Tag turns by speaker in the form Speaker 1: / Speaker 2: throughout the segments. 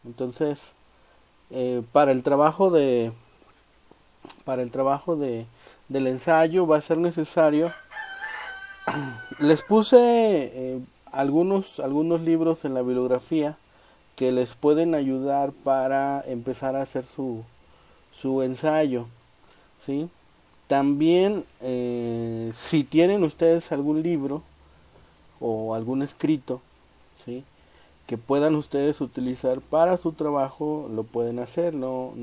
Speaker 1: Entonces, para el trabajo para el trabajo del ensayo va a ser necesario. Les puse algunos libros en la bibliografía que les pueden ayudar para empezar a hacer su ensayo, ¿sí? También, si tienen ustedes algún libro o algún escrito, ¿sí?, que puedan ustedes utilizar para su trabajo, lo pueden hacer. No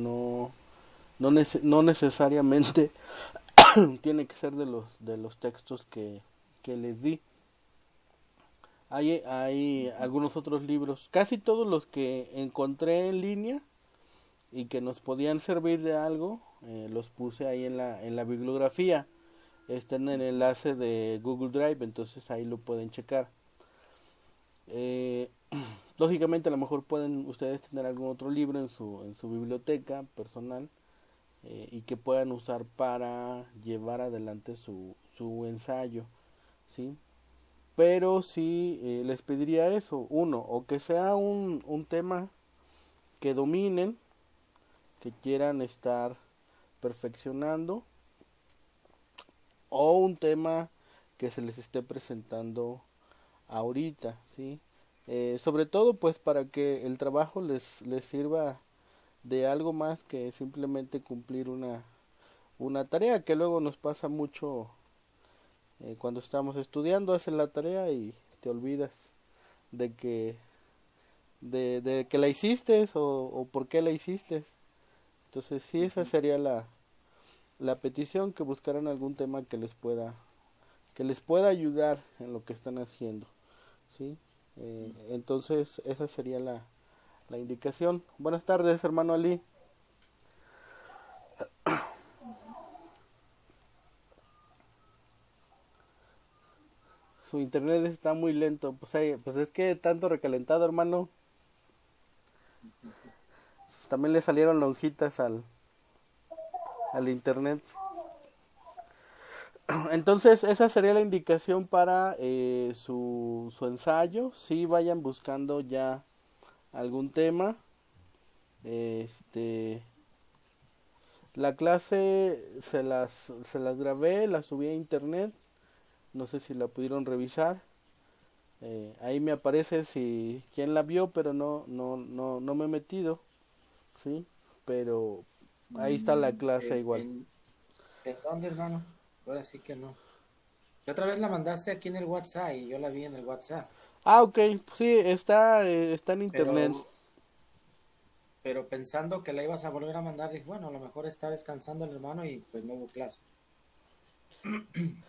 Speaker 1: necesariamente tiene que ser de los textos que les di. Hay algunos otros libros, casi todos los que encontré en línea y que nos podían servir de algo, los puse ahí en la bibliografía. Está en el enlace de Google Drive, entonces ahí lo pueden checar. Eh, Lógicamente a lo mejor pueden ustedes tener algún otro libro en su biblioteca personal, y que puedan usar para llevar adelante su ensayo, ¿sí? Pero sí, les pediría eso, uno, o que sea un tema que dominen, que quieran estar perfeccionando, o un tema que se les esté presentando ahorita, ¿sí? Sobre todo pues para que el trabajo les sirva de algo más que simplemente cumplir una tarea, que luego nos pasa mucho. Cuando estamos estudiando haces la tarea y te olvidas de de que la hiciste o por qué la hiciste. Entonces sí, esa sería la petición, que buscaran algún tema que les pueda ayudar en lo que están haciendo, ¿sí? Entonces esa sería la indicación. Buenas tardes, hermano Ali. Su internet está muy lento. Pues, pues es que tanto recalentado, hermano. También le salieron lonjitas al internet. Entonces, esa sería la indicación para su ensayo. Si vayan buscando ya algún tema. Este, la clase se las grabé, la subí a internet. No sé si la pudieron revisar. Ahí me aparece si quién la vio, pero no me he metido, ¿sí? Pero ahí está la clase
Speaker 2: ¿En,
Speaker 1: igual.
Speaker 2: en dónde, hermano? Ahora sí que no. La otra vez la mandaste aquí en el WhatsApp y yo la vi en el WhatsApp.
Speaker 1: Ah, ok, sí, está en internet.
Speaker 2: Pero, pero pensando que la ibas a volver a mandar, dije, bueno, a lo mejor está descansando el hermano y pues no hubo clase.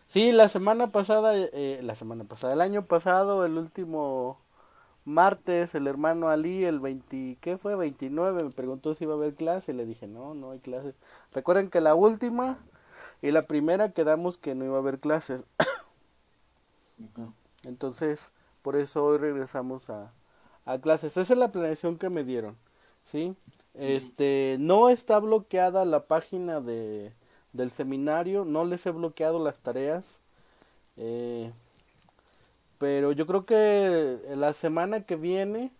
Speaker 1: Sí, la semana pasada, el año pasado, el último martes, el hermano Ali, el 20, ¿qué fue? 29, me preguntó si iba a haber clase, y le dije, no hay clases. Recuerden que la última y la primera quedamos que no iba a haber clases.
Speaker 2: Ujú.
Speaker 1: Entonces, por eso hoy regresamos a clases. Esa es la planeación que me dieron, ¿sí?
Speaker 2: Ujú.
Speaker 1: No está bloqueada la página del seminario, no les he bloqueado las tareas. eh, pero yo creo que la semana que viene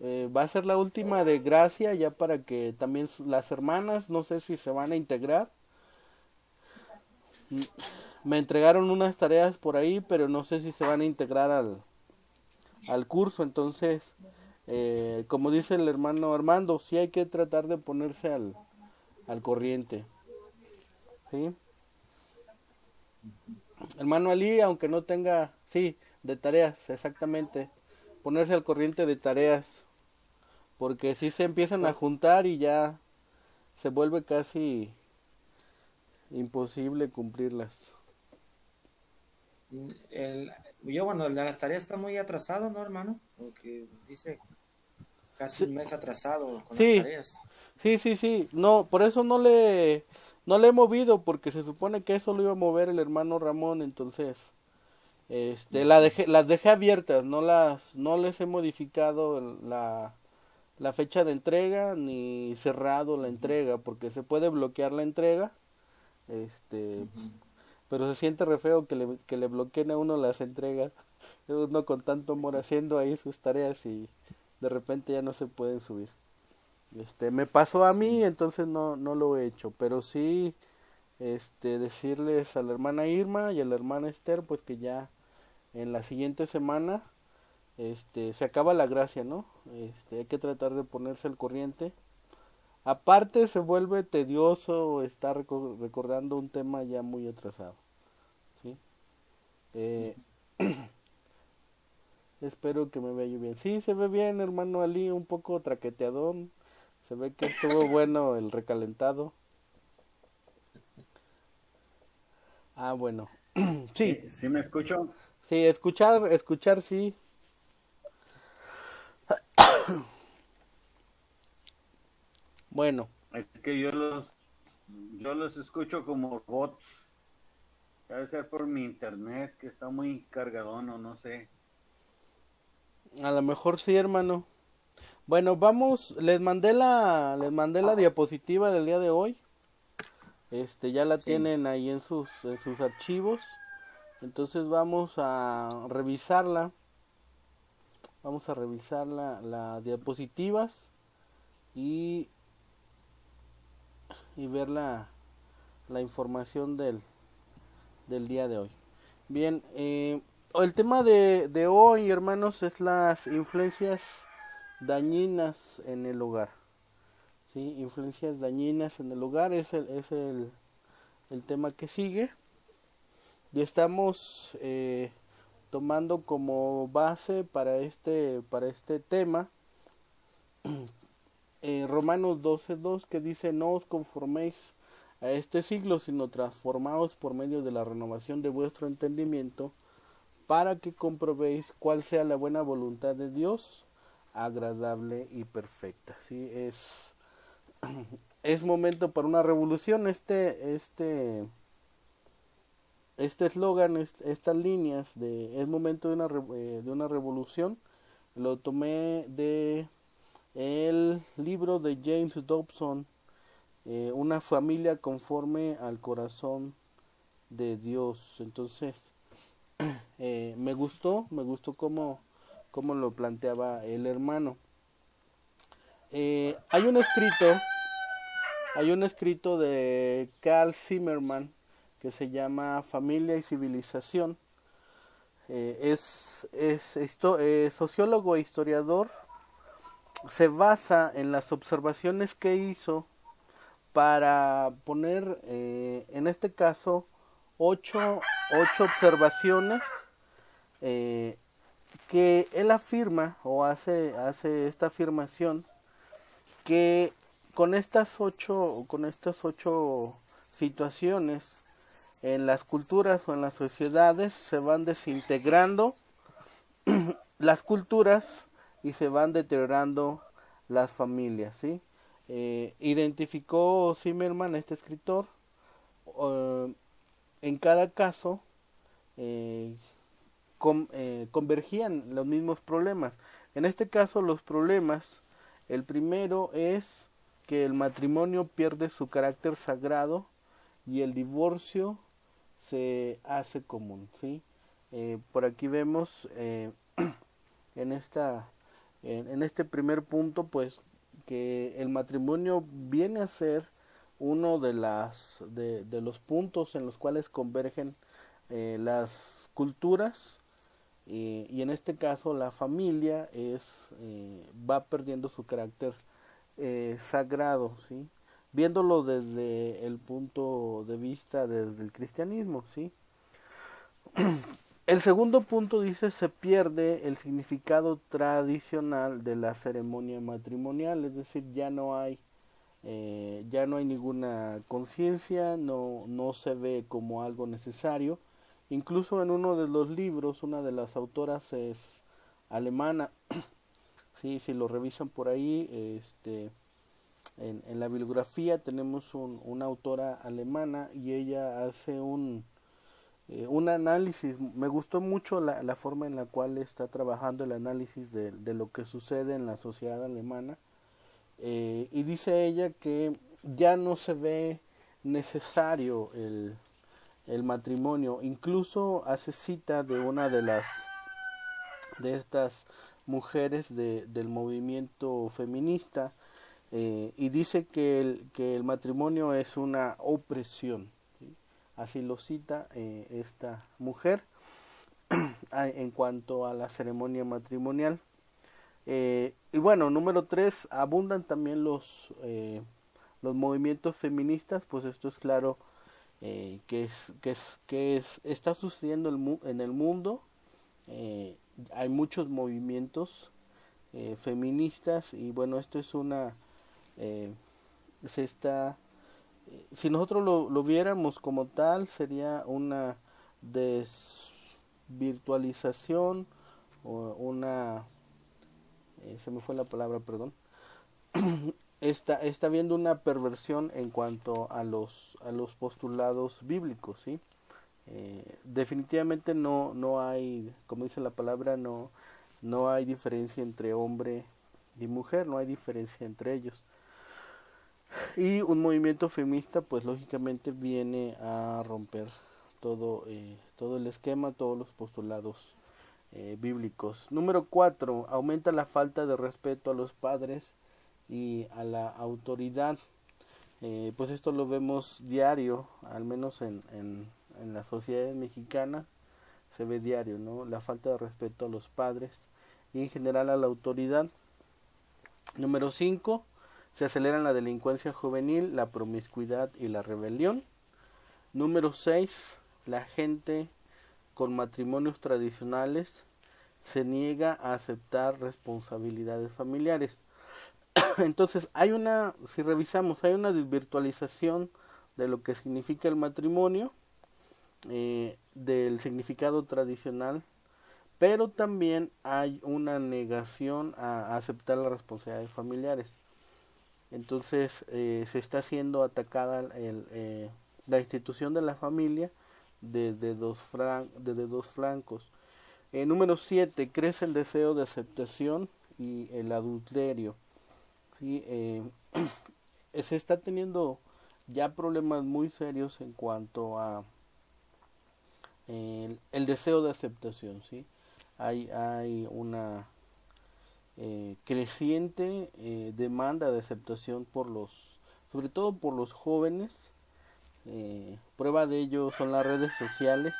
Speaker 1: va a ser la última de gracia, ya para que también las hermanas, no sé si se van a integrar. Me entregaron unas tareas por ahí, pero no sé si se van a integrar al curso. Entonces, como dice el hermano Armando, sí hay que tratar de ponerse al corriente, ¿sí? Hermano Ali, aunque no tenga, sí, de tareas, exactamente, ponerse al corriente de tareas, porque si se empiezan a
Speaker 2: Pues,
Speaker 1: juntar y ya se vuelve casi imposible cumplirlas.
Speaker 2: el, yo, bueno, el de las tareas está muy atrasado, ¿no, hermano? Porque dice casi
Speaker 1: Sí,
Speaker 2: un mes atrasado con las
Speaker 1: sí,
Speaker 2: tareas.
Speaker 1: sí, no, por eso no le he movido, porque se supone que eso lo iba a mover el hermano Ramón. Entonces
Speaker 2: Ujú.
Speaker 1: las dejé abiertas, no les he modificado la fecha de entrega ni cerrado la
Speaker 2: Ujú.
Speaker 1: entrega, porque se puede bloquear la entrega. este
Speaker 2: Ujú.
Speaker 1: pero se siente re feo que le bloqueen a uno las entregas, uno con tanto amor haciendo ahí sus tareas, y de repente ya no se pueden subir. Me pasó a mí,
Speaker 2: Sí.
Speaker 1: entonces no lo he hecho, pero sí, decirles a la hermana Irma y a la hermana Esther, pues que ya en la siguiente semana, se acaba la gracia, ¿no? Hay que tratar de ponerse al corriente. Aparte se vuelve tedioso estar recordando un tema ya muy atrasado, ¿sí? Eh, Espero que me vea yo bien. Sí, se ve bien, hermano Ali, un poco traqueteadón. Se ve que estuvo bueno el recalentado. Ah, bueno. Sí,
Speaker 3: Sí, sí me escucho.
Speaker 1: sí, escuchar, sí. Bueno,
Speaker 3: Es que yo los escucho como bots. Debe ser por mi internet que está muy cargadón o no sé.
Speaker 1: a lo mejor sí, hermano. Bueno, vamos, les mandé la diapositiva del día de hoy. Ya la
Speaker 2: Sí.
Speaker 1: tienen ahí en sus archivos. Entonces vamos a revisar la diapositivas y, y ver la información del día de hoy. Bien, el tema de hoy, hermanos, es las influencias dañinas en el hogar. ¿Sí? Influencias dañinas en el hogar es el tema que sigue. Y estamos tomando como base para este tema Romanos 12:2, que dice: no os conforméis a este siglo, sino transformaos por medio de la renovación de vuestro entendimiento, para que comprobéis cuál sea la buena voluntad de Dios, agradable y perfecta. ¿Sí? Es momento para una revolución. Este eslogan, estas líneas de es momento de una revolución, lo tomé de el libro de James Dobson, Una familia conforme al corazón de Dios. Entonces, me gustó cómo lo planteaba el hermano. Hay un escrito de Carl Zimmerman que se llama Familia y Civilización. Es sociólogo e historiador. Se basa en las observaciones que hizo para poner, en este caso, ocho observaciones, eh, que él afirma o hace esta afirmación, que con estas ocho situaciones en las culturas o en las sociedades se van desintegrando las culturas y se van deteriorando las familias, ¿sí? Identificó Zimmerman, este escritor, eh, en cada caso, eh, convergían los mismos problemas. En este caso, los problemas, el primero es que el matrimonio pierde su carácter sagrado y el divorcio se hace común, ¿sí? Por aquí vemos, en esta en este primer punto, pues, que el matrimonio viene a ser uno de los puntos en los cuales convergen las culturas, y en este caso la familia va perdiendo su carácter sagrado, ¿sí? Viéndolo desde el punto de vista desde el cristianismo, ¿sí? El segundo punto dice: se pierde el significado tradicional de la ceremonia matrimonial, es decir, ya no hay ninguna conciencia, no se ve como algo necesario. Incluso en uno de los libros, una de las autoras es alemana. Sí, si lo revisan por ahí, en la bibliografía tenemos una autora alemana, y ella hace un análisis. Me gustó mucho la forma en la cual está trabajando el análisis de lo que sucede en la sociedad alemana. Y dice ella que ya no se ve necesario el matrimonio. Incluso hace cita de una de estas mujeres del movimiento feminista, y dice que el matrimonio es una opresión, ¿sí? Así lo cita esta mujer en cuanto a la ceremonia matrimonial. Y bueno, número 3, abundan también los movimientos feministas, pues esto es claro, está sucediendo en el mundo. Hay muchos movimientos feministas, y bueno, esto es eh, se está, si nosotros lo viéramos como tal, sería una desvirtualización, o se me fue la palabra, perdón. Está viendo una perversión en cuanto a los postulados bíblicos, ¿sí? Definitivamente no hay, como dice la palabra, no hay diferencia entre hombre y mujer, no hay diferencia entre ellos. Y un movimiento feminista, pues lógicamente viene a romper todo el esquema, todos los postulados bíblicos. Número 4, aumenta la falta de respeto a los padres y a la autoridad. Pues esto lo vemos diario, al menos en la sociedad mexicana se ve diario, ¿no? La falta de respeto a los padres y en general a la autoridad. Número 5, se aceleran la delincuencia juvenil, la promiscuidad y la rebelión. Número 6, la gente con matrimonios tradicionales se niega a aceptar responsabilidades familiares. Entonces, si revisamos, hay una desvirtualización de lo que significa el matrimonio, del significado tradicional, pero también hay una negación a aceptar las responsabilidades familiares. Entonces, se está siendo atacada la institución de la familia desde dos flancos. Número 7, crece el deseo de aceptación y el adulterio. ¿Sí? Se está teniendo ya problemas muy serios en cuanto a el deseo de aceptación, ¿sí? Hay una creciente demanda de aceptación sobre todo por los jóvenes. Prueba de ello son las redes sociales.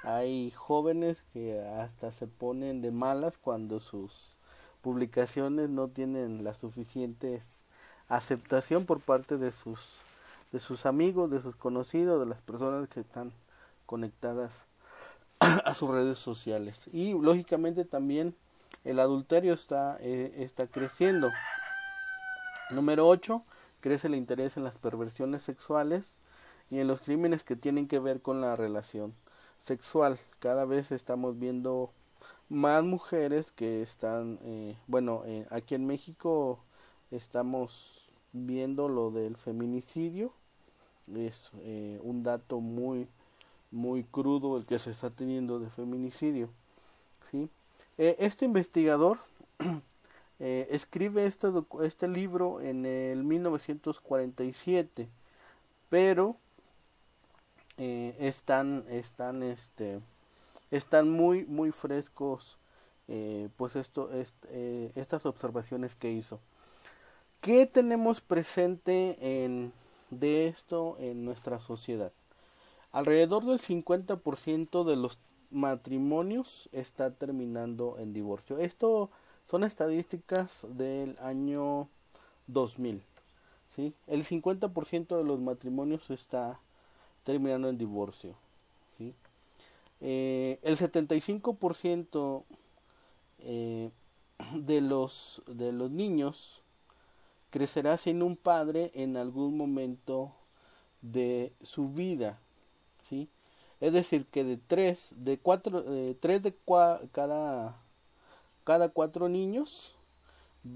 Speaker 1: Hay jóvenes que hasta se ponen de malas cuando sus publicaciones no tienen la suficiente aceptación por parte de sus amigos, de sus conocidos, de las personas que están conectadas a sus redes sociales. Y lógicamente también el adulterio está creciendo. Número 8, crece el interés en las perversiones sexuales y en los crímenes que tienen que ver con la relación sexual. Cada vez estamos viendo más mujeres que están, aquí en México estamos viendo lo del feminicidio. Es un dato muy muy crudo el que se está teniendo de feminicidio, ¿sí? Este investigador escribe este libro en el 1947, pero están muy muy frescos, pues estas observaciones que hizo. ¿Qué tenemos presente de esto en nuestra sociedad? Alrededor del 50% de los matrimonios está terminando en divorcio. Esto son estadísticas del año 2000, ¿sí? El 50% de los matrimonios está terminando en divorcio, ¿sí? El 75% de los niños crecerá sin un padre en algún momento de su vida, ¿sí? Es decir, que de cada 4 niños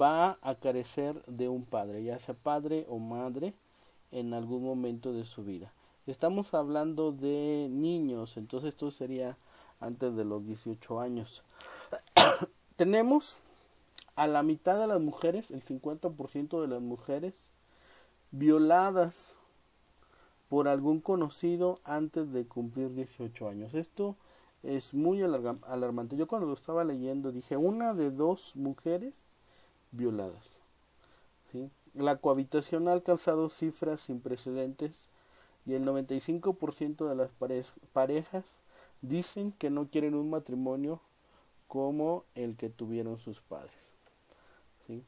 Speaker 1: va a carecer de un padre, ya sea padre o madre, en algún momento de su vida. Estamos hablando de niños, entonces esto sería antes de los 18 años. Tenemos a la mitad de las mujeres, el 50% de las mujeres, violadas por algún conocido antes de cumplir 18 años. Esto es muy alarmante. Yo cuando lo estaba leyendo dije, una de 2 mujeres violadas, ¿sí? La cohabitación ha alcanzado cifras sin precedentes y el 95% de las parejas dicen que no quieren un matrimonio como el que tuvieron sus padres, ¿sí?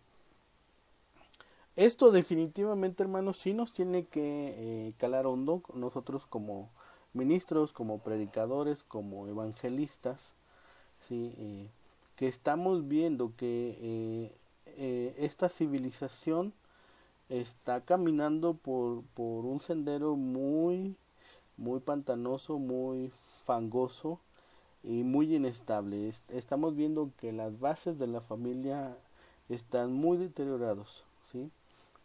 Speaker 1: Esto definitivamente, hermanos, sí nos tiene que calar hondo nosotros como ministros, como predicadores, como evangelistas, ¿sí? Que estamos viendo que esta civilización está caminando por un sendero muy pantanoso, muy fangoso y muy inestable. Estamos viendo que las bases de la familia están muy deteriorados, ¿sí?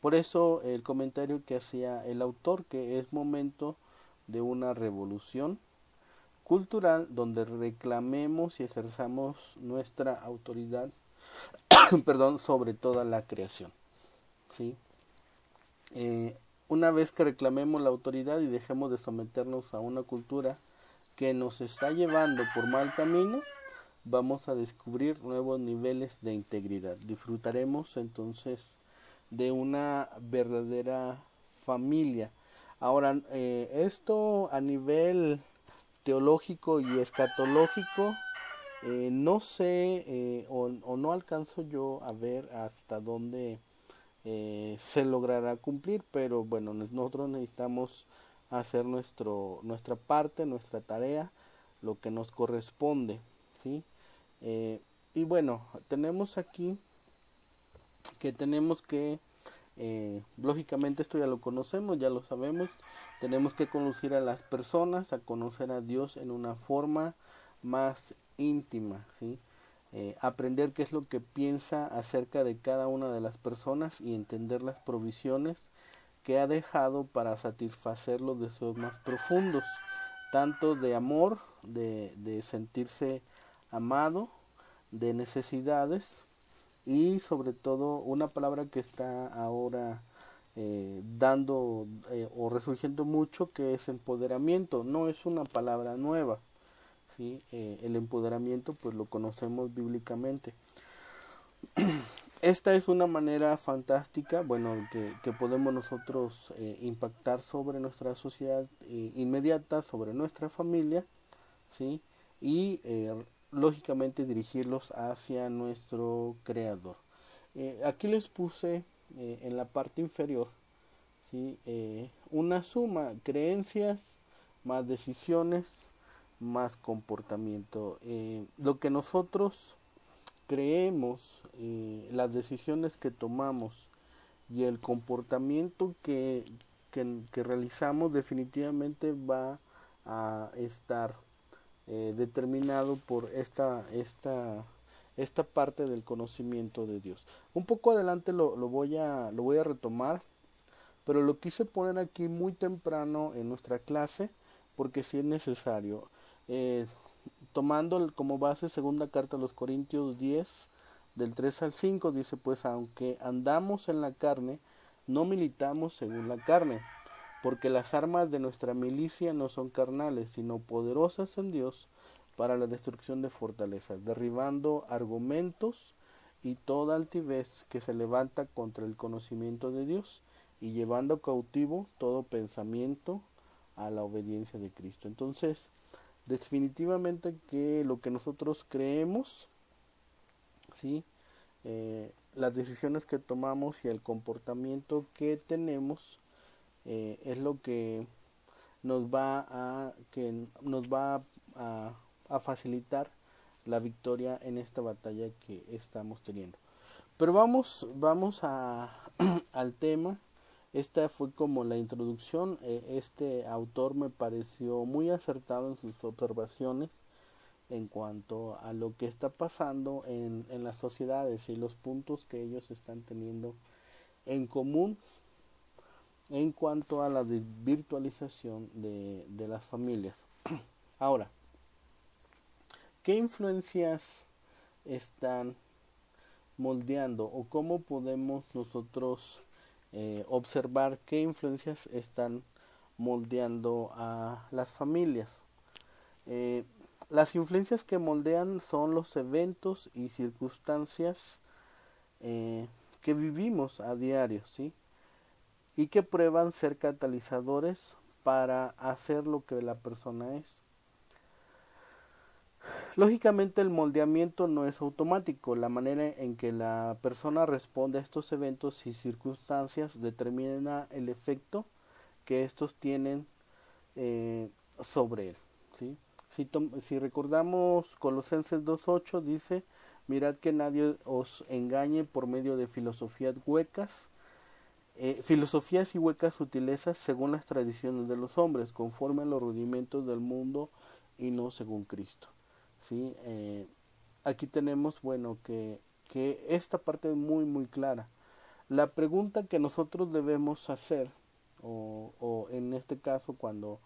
Speaker 1: Por eso el comentario que hacía el autor, que es momento de una revolución cultural donde reclamemos y ejerzamos nuestra autoridad perdón, sobre toda la creación, ¿sí? Eh, una vez que reclamemos la autoridad y dejemos de someternos a una cultura que nos está llevando por mal camino, vamos a descubrir nuevos niveles de integridad. Disfrutaremos entonces de una verdadera familia. Ahora, esto a nivel teológico y escatológico, no sé o no alcanzo yo a ver hasta dónde se logrará cumplir, pero bueno, nosotros necesitamos hacer nuestra parte, nuestra tarea, lo que nos corresponde, ¿sí? Eh, y bueno, tenemos aquí que tenemos que, lógicamente esto ya lo conocemos, ya lo sabemos, tenemos que conocer a las personas, a conocer a Dios en una forma más íntima, ¿sí? Aprender qué es lo que piensa acerca de cada una de las personas y entender las provisiones que ha dejado para satisfacer los deseos más profundos, tanto de amor, de sentirse amado, de necesidades y sobre todo una palabra que está ahora dando o resurgiendo mucho, que es empoderamiento. No es una palabra nueva, ¿sí? El empoderamiento pues lo conocemos bíblicamente. Esta es una manera fantástica, bueno, que podemos nosotros impactar sobre nuestra sociedad inmediata, sobre nuestra familia, ¿sí? Y lógicamente dirigirlos hacia nuestro creador. Aquí les puse en la parte inferior, ¿sí? Una suma, creencias más decisiones más comportamiento. Lo que nosotros creemos, las decisiones que tomamos y el comportamiento que realizamos definitivamente va a estar determinado por esta parte del conocimiento de Dios. Un poco adelante lo voy a retomar, pero lo quise poner aquí muy temprano en nuestra clase porque sí es necesario. Eh, Tomando como base segunda carta a los Corintios 10 del 3 al 5 dice, pues aunque andamos en la carne, no militamos según la carne, porque las armas de nuestra milicia no son carnales, sino poderosas en Dios para la destrucción de fortalezas, derribando argumentos y toda altivez que se levanta contra el conocimiento de Dios y llevando cautivo todo pensamiento a la obediencia de Cristo. Entonces, definitivamente que lo que nosotros creemos, ¿sí? Las decisiones que tomamos y el comportamiento que tenemos es lo que nos va a facilitar la victoria en esta batalla que estamos teniendo. Pero vamos al tema. Esta fue como la introducción. Este autor me pareció muy acertado en sus observaciones en cuanto a lo que está pasando en las sociedades y los puntos que ellos están teniendo en común en cuanto a la virtualización de las familias. Ahora, ¿qué influencias están moldeando o cómo podemos nosotros observar qué influencias están moldeando a las familias? Las influencias que moldean son los eventos y circunstancias que vivimos a diario, ¿sí? Y que prueban ser catalizadores para hacer lo que la persona es. Lógicamente el moldeamiento no es automático. La manera en que la persona responde a estos eventos y circunstancias determina el efecto que estos tienen sobre él, ¿sí? Si recordamos Colosenses 2.8 dice, mirad que nadie os engañe por medio de filosofías y huecas sutilezas según las tradiciones de los hombres, conforme a los rudimentos del mundo y no según Cristo. ¿Sí? Aquí tenemos, bueno, que esta parte es muy, muy clara. La pregunta que nosotros debemos hacer, o en este caso cuando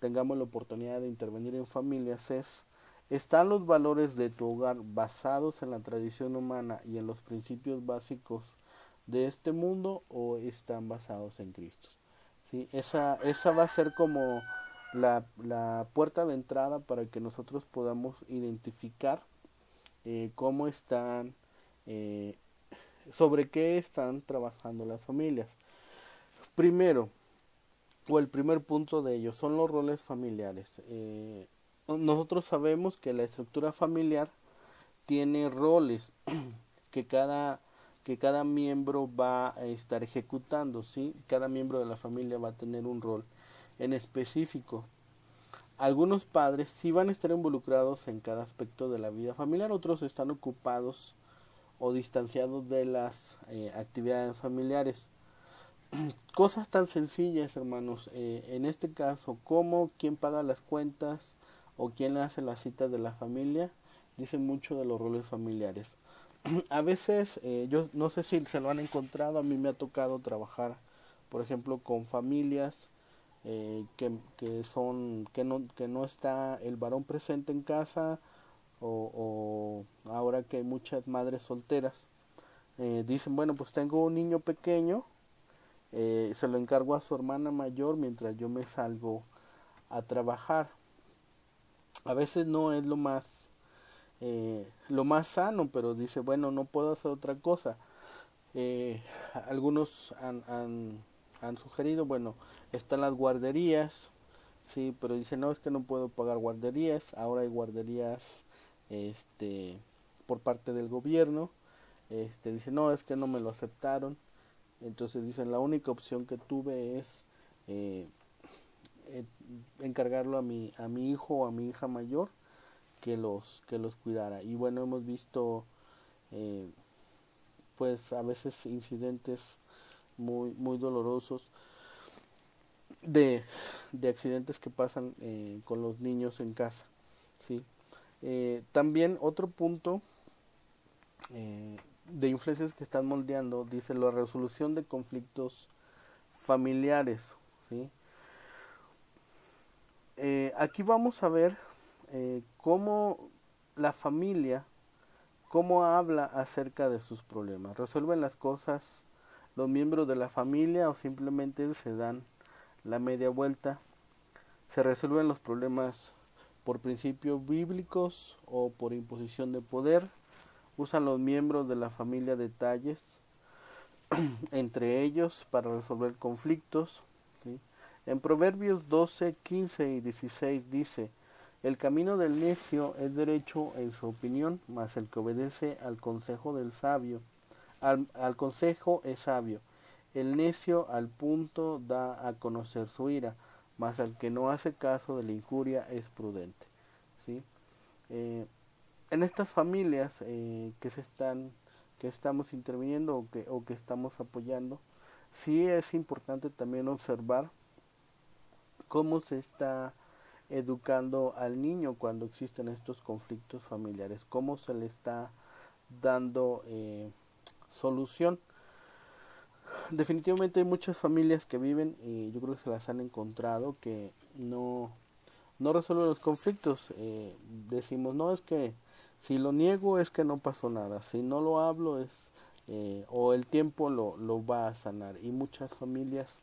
Speaker 1: tengamos la oportunidad de intervenir en familias, es, ¿están los valores de tu hogar basados en la tradición humana y en los principios básicos de este mundo o están basados en Cristo? ¿Sí? Esa va a ser como la puerta de entrada para que nosotros podamos identificar cómo están, sobre qué están trabajando las familias. Primero, o el primer punto de ello, son los roles familiares. Nosotros sabemos que la estructura familiar tiene roles que cada miembro va a estar ejecutando, ¿sí? Cada miembro de la familia va a tener un rol en específico. Algunos padres sí van a estar involucrados en cada aspecto de la vida familiar, otros están ocupados o distanciados de las actividades familiares. Cosas tan sencillas, hermanos, en este caso, como quién paga las cuentas o quién hace las citas de la familia, dicen mucho de los roles familiares. A veces, yo no sé si se lo han encontrado, a mí me ha tocado trabajar, por ejemplo, con familias que no está el varón presente en casa o ahora que hay muchas madres solteras, dicen, bueno, pues tengo un niño pequeño, se lo encargo a su hermana mayor mientras yo me salgo a trabajar. A veces no es lo más sano, pero dice, bueno, no puedo hacer otra cosa. Eh, Algunos han sugerido, bueno, están las guarderías, sí, pero dice, no, es que no puedo pagar guarderías, ahora hay guarderías este, por parte del gobierno, dice, no, es que no me lo aceptaron, entonces dicen, la única opción que tuve es eh, eh, encargarlo a mi hijo o a mi hija mayor que los cuidara. Y bueno, hemos visto eh, pues a veces incidentes muy muy dolorosos de, de accidentes que pasan con los niños en casa, ¿sí? También otro punto de influencias que están moldeando, dice la resolución de conflictos familiares, ¿sí? Aquí vamos a ver cómo la familia, cómo habla acerca de sus problemas. ¿Resuelven las cosas los miembros de la familia o simplemente se dan la media vuelta? ¿Se resuelven los problemas por principios bíblicos o por imposición de poder? ¿Usan los miembros de la familia detalles entre ellos para resolver conflictos? ¿Sí? En Proverbios 12, 15 y 16 dice, el camino del necio es derecho en su opinión, mas el que obedece al consejo del sabio, al consejo es sabio. El necio al punto da a conocer su ira, mas al que no hace caso de la injuria es prudente. ¿Sí? En estas familias que estamos interviniendo o que estamos apoyando, sí es importante también observar cómo se está educando al niño cuando existen estos conflictos familiares, cómo se le está dando solución. Definitivamente hay muchas familias que viven, y yo creo que se las han encontrado, que no resuelven los conflictos. Decimos, no, es que si lo niego es que no pasó nada, si no lo hablo es, o el tiempo lo va a sanar. Y muchas familias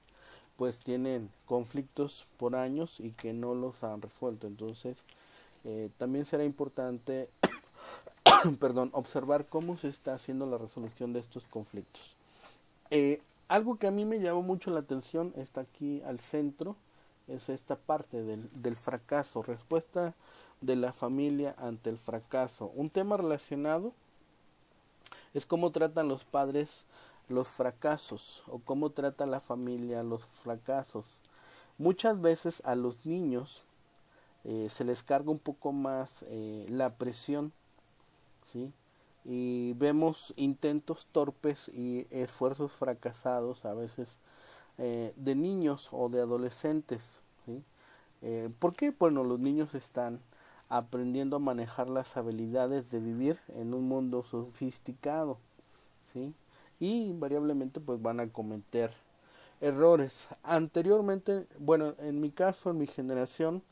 Speaker 1: pues tienen conflictos por años y que no los han resuelto. Entonces también será importante perdón, observar cómo se está haciendo la resolución de estos conflictos. Algo que a mí me llamó mucho la atención está aquí al centro, es esta parte del fracaso, respuesta de la familia ante el fracaso. Un tema relacionado es cómo tratan los padres los fracasos o cómo trata la familia los fracasos. Muchas veces a los niños se les carga un poco más la presión, ¿sí? Y vemos intentos torpes y esfuerzos fracasados a veces de niños o de adolescentes, ¿sí? ¿Por qué? Bueno, los niños están aprendiendo a manejar las habilidades de vivir en un mundo sofisticado, ¿sí? Y invariablemente pues van a cometer errores. Anteriormente, bueno, en mi caso, en mi generación,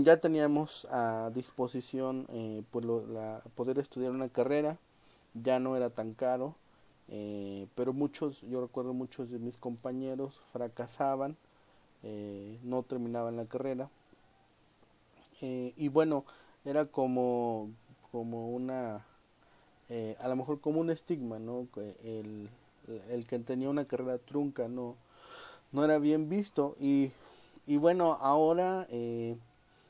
Speaker 1: ya teníamos a disposición pues poder estudiar una carrera, ya no era tan caro, pero yo recuerdo muchos de mis compañeros fracasaban, no terminaban la carrera, y bueno, era como una, a lo mejor como un estigma, ¿no? El que tenía una carrera trunca no era bien visto, y bueno, ahora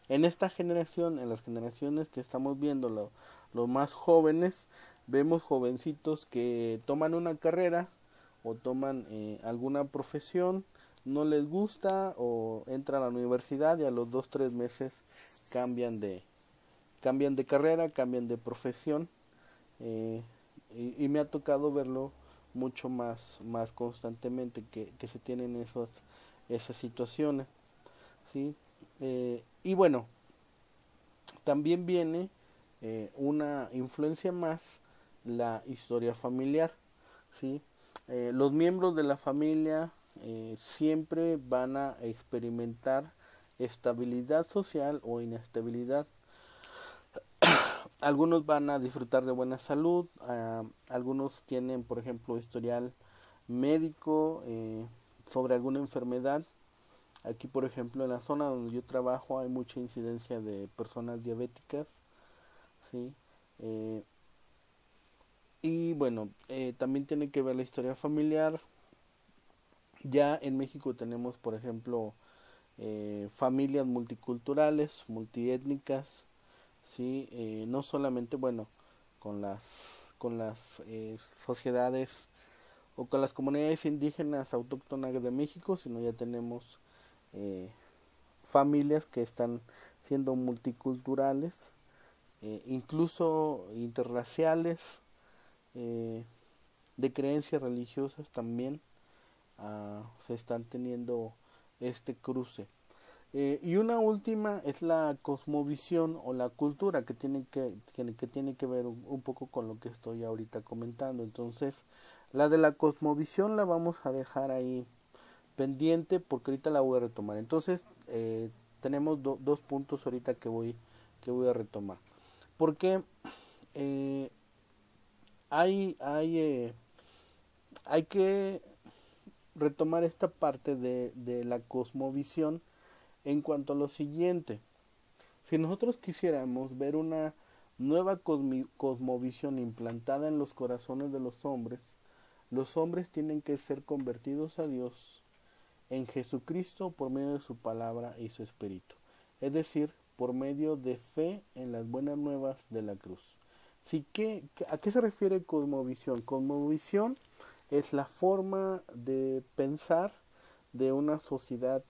Speaker 1: en esta generación, en las generaciones que estamos viendo, los más jóvenes, vemos jovencitos que toman una carrera o toman alguna profesión, no les gusta o entran a la universidad y a los 2 3 meses cambian de cambian de carrera, cambian de profesión, eh, y me ha tocado verlo mucho más constantemente que se tienen esas situaciones, ¿sí? Y bueno, también viene una influencia más, la historia familiar, ¿sí? Los miembros de la familia siempre van a experimentar estabilidad social o inestabilidad. Algunos van a disfrutar de buena salud, algunos tienen, por ejemplo, historial médico sobre alguna enfermedad. Aquí, por ejemplo, en la zona donde yo trabajo hay mucha incidencia de personas diabéticas, ¿sí? Eh, y bueno, también tiene que ver la historia familiar. Ya en México tenemos, por ejemplo, familias multiculturales, multiétnicas, ¿sí? No solamente, bueno, con las sociedades o con las comunidades indígenas autóctonas de México, sino ya tenemos eh, familias que están siendo multiculturales, incluso interraciales, eh, de creencias religiosas también se están teniendo este cruce. Y una última es la cosmovisión o la cultura que tiene que ver un poco con lo que estoy ahorita comentando. Entonces, la de la cosmovisión la vamos a dejar ahí pendiente porque ahorita la voy a retomar. Entonces, tenemos dos puntos ahorita que voy a retomar. Porque eh, hay, hay, eh, hay que retomar esta parte de la cosmovisión en cuanto a lo siguiente. Si nosotros quisiéramos ver una nueva cosmovisión implantada en los corazones de los hombres tienen que ser convertidos a Dios en Jesucristo por medio de su palabra y su espíritu. Es decir, por medio de fe en las buenas nuevas de la cruz. ¿Sí? ¿A qué se refiere cosmovisión? Cosmovisión es la forma de pensar de una sociedad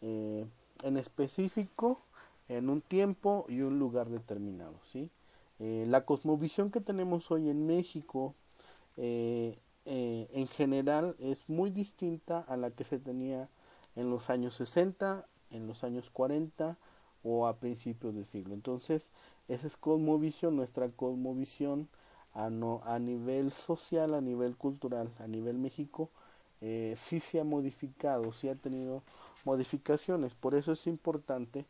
Speaker 1: en específico, en un tiempo y un lugar determinado, ¿sí? La cosmovisión que tenemos hoy en México en general es muy distinta a la que se tenía en los años 60, en los años 40 o a principios de siglo. Entonces, esa es cosmovisión, nuestra cosmovisión a nivel social, a nivel cultural, a nivel México, sí se ha modificado, sí ha tenido modificaciones. Por eso es importante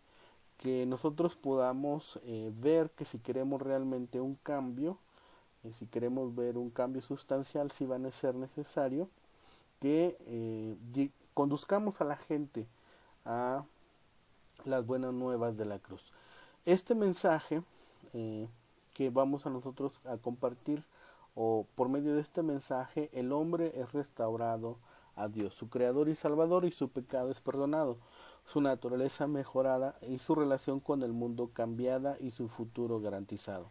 Speaker 1: que nosotros podamos ver que si queremos realmente un cambio, si queremos ver un cambio sustancial, sí va a ser necesario que conduzcamos a la gente a las buenas nuevas de la cruz. Este mensaje que vamos a nosotros a compartir, o por medio de este mensaje, el hombre es restaurado a Dios, su creador y salvador, y su pecado es perdonado, su naturaleza mejorada y su relación con el mundo cambiada y su futuro garantizado.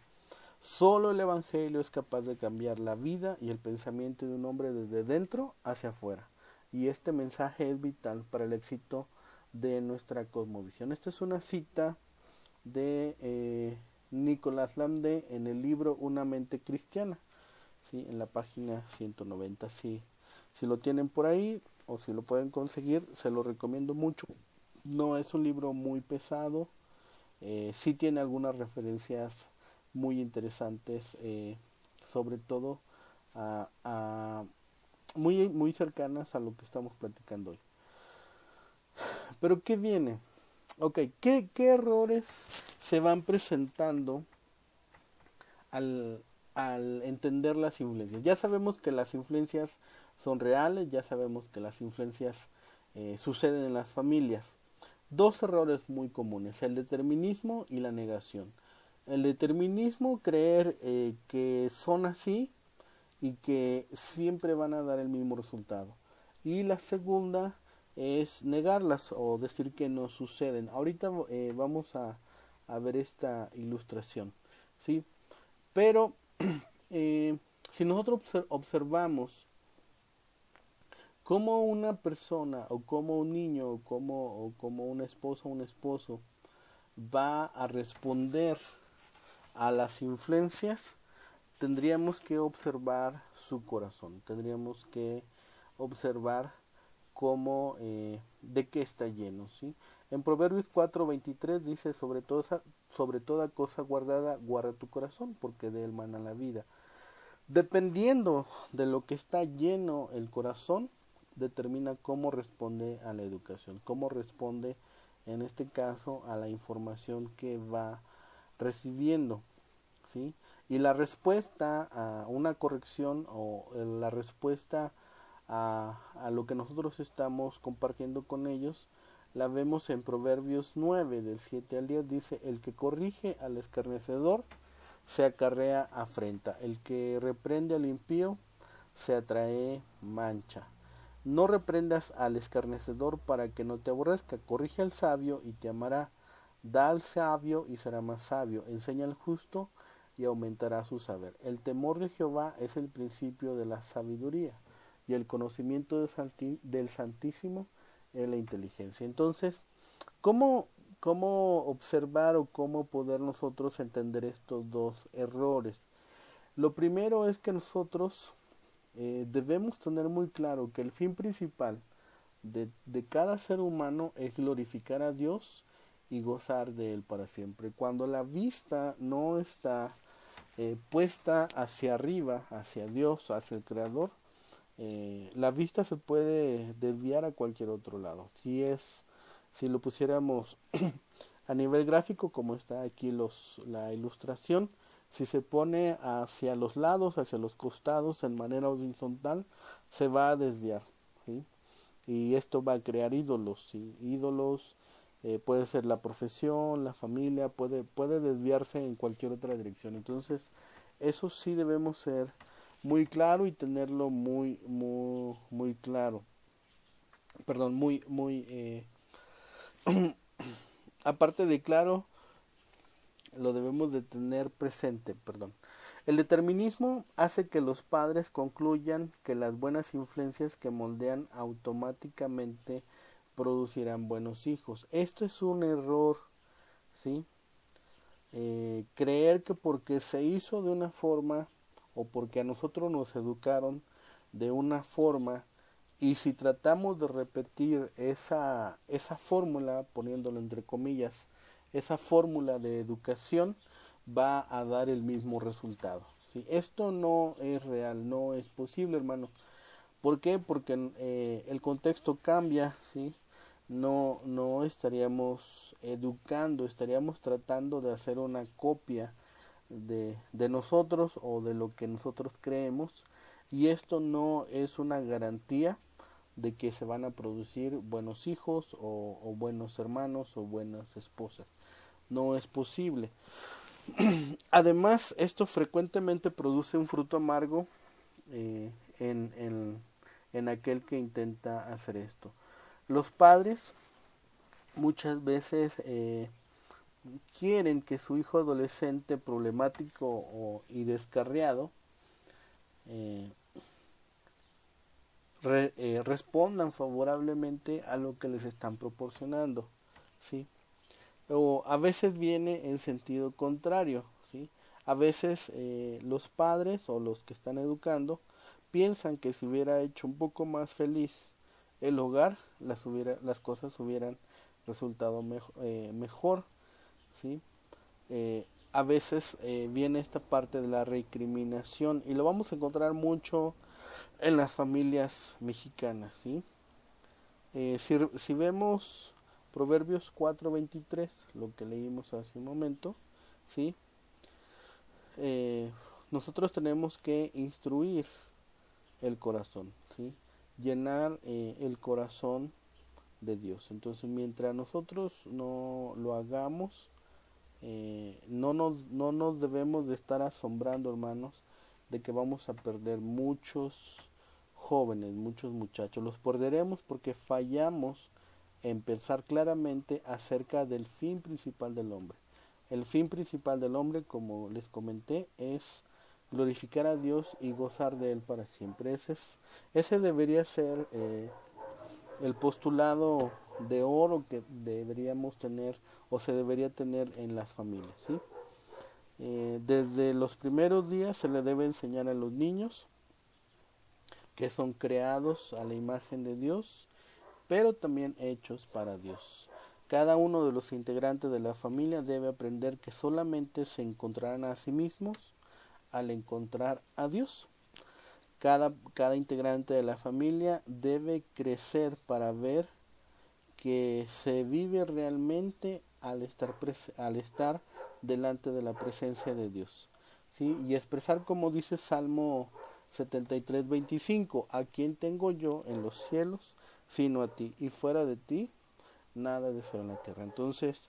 Speaker 1: Solo el Evangelio es capaz de cambiar la vida y el pensamiento de un hombre desde dentro hacia afuera. Y este mensaje es vital para el éxito de nuestra cosmovisión. Esta es una cita de Nicolás Lambde en el libro Una mente cristiana, ¿sí? En la página 190. Si lo tienen por ahí o si lo pueden conseguir, se lo recomiendo mucho. No es un libro muy pesado, sí tiene algunas referencias muy interesantes, sobre todo muy cercanas a lo que estamos platicando hoy. Pero ¿qué viene? Ok, ¿qué errores se van presentando al entender las influencias? Ya sabemos que las influencias son reales, ya sabemos que las influencias suceden en las familias. Dos errores muy comunes, el determinismo y la negación. El determinismo, creer que son así y que siempre van a dar el mismo resultado. Y la segunda es negarlas o decir que no suceden. Ahorita vamos a ver esta ilustración, ¿sí? Pero si nosotros observamos cómo una persona o como un niño o como una esposa o un esposo va a responder a las influencias, tendríamos que observar su corazón, tendríamos que observar cómo, de qué está lleno, ¿sí? En Proverbios 4:23 dice, sobre toda cosa guardada, guarda tu corazón, porque de él mana la vida. Dependiendo de lo que está lleno el corazón, determina cómo responde a la educación, cómo responde, en este caso, a la información que va recibiendo, ¿sí? Y la respuesta a una corrección o la respuesta a lo que nosotros estamos compartiendo con ellos, la vemos en Proverbios 9, del 7 al 10, dice, el que corrige al escarnecedor se acarrea afrenta, el que reprende al impío se atrae mancha. No reprendas al escarnecedor para que no te aborrezca, corrige al sabio y te amará, da al sabio y será más sabio, enseña al justo y aumentará su saber. El temor de Jehová es el principio de la sabiduría y el conocimiento del Santísimo es la inteligencia. Entonces, ¿cómo observar o cómo poder nosotros entender estos dos errores? Lo primero es que nosotros debemos tener muy claro que el fin principal de cada ser humano es glorificar a Dios y gozar de Él para siempre. Cuando la vista no está puesta hacia arriba, hacia Dios, hacia el Creador, la vista se puede desviar a cualquier otro lado. Si lo pusiéramos a nivel gráfico, como está aquí la ilustración, si se pone hacia los lados, hacia los costados, en manera horizontal, se va a desviar, ¿sí? Y esto va a crear ídolos, ¿sí? Ídolos, puede ser la profesión, la familia, puede desviarse en cualquier otra dirección. Entonces, eso sí debemos ser muy claro y tenerlo muy claro. Perdón, aparte de claro, lo debemos de tener presente, perdón. El determinismo hace que los padres concluyan que las buenas influencias que moldean automáticamente producirán buenos hijos. Esto es un error, ¿sí? Creer que porque se hizo de una forma o porque a nosotros nos educaron de una forma y si tratamos de repetir esa fórmula, poniéndolo entre comillas, esa fórmula de educación, va a dar el mismo resultado, ¿sí? Esto no es real, no es posible, hermano. ¿Por qué? Porque el contexto cambia, ¿sí? No estaríamos educando, estaríamos tratando de hacer una copia de nosotros o de lo que nosotros creemos, y esto no es una garantía de que se van a producir buenos hijos o buenos hermanos o buenas esposas. no es posible. Además, esto frecuentemente produce un fruto amargo eh, en aquel que intenta hacer esto. Los padres muchas veces quieren que su hijo adolescente problemático y descarriado eh, respondan favorablemente a lo que les están proporcionando, ¿sí? O a veces viene en sentido contrario, ¿sí? A veces los padres o los que están educando piensan que si hubiera hecho un poco más feliz el hogar, las cosas hubieran resultado mejor, ¿sí? A veces viene esta parte de la recriminación y lo vamos a encontrar mucho en las familias mexicanas, ¿sí? Si vemos Proverbios 4:23, lo que leímos hace un momento, ¿sí? Nosotros tenemos que instruir el corazón, ¿sí? Llenar el corazón de Dios. Entonces, mientras nosotros no lo hagamos, no nos debemos de estar asombrando, hermanos, de que vamos a perder muchos jóvenes, muchos muchachos. Los perderemos porque fallamos en pensar claramente acerca del fin principal del hombre. El fin principal del hombre, como les comenté, es glorificar a Dios y gozar de Él para siempre. Ese debería ser el postulado de oro que deberíamos tener o se debería tener en las familias, ¿sí? Desde los primeros días se le debe enseñar a los niños que son creados a la imagen de Dios, pero también hechos para Dios. Cada uno de los integrantes de la familia debe aprender que solamente se encontrarán a sí mismos al encontrar a Dios. Cada integrante de la familia debe crecer para ver que se vive realmente al estar delante de la presencia de Dios, ¿sí? Y expresar como dice Salmo 73:25, ¿a quién tengo yo en los cielos sino a ti? Y fuera de ti nada deseo en la tierra. Entonces,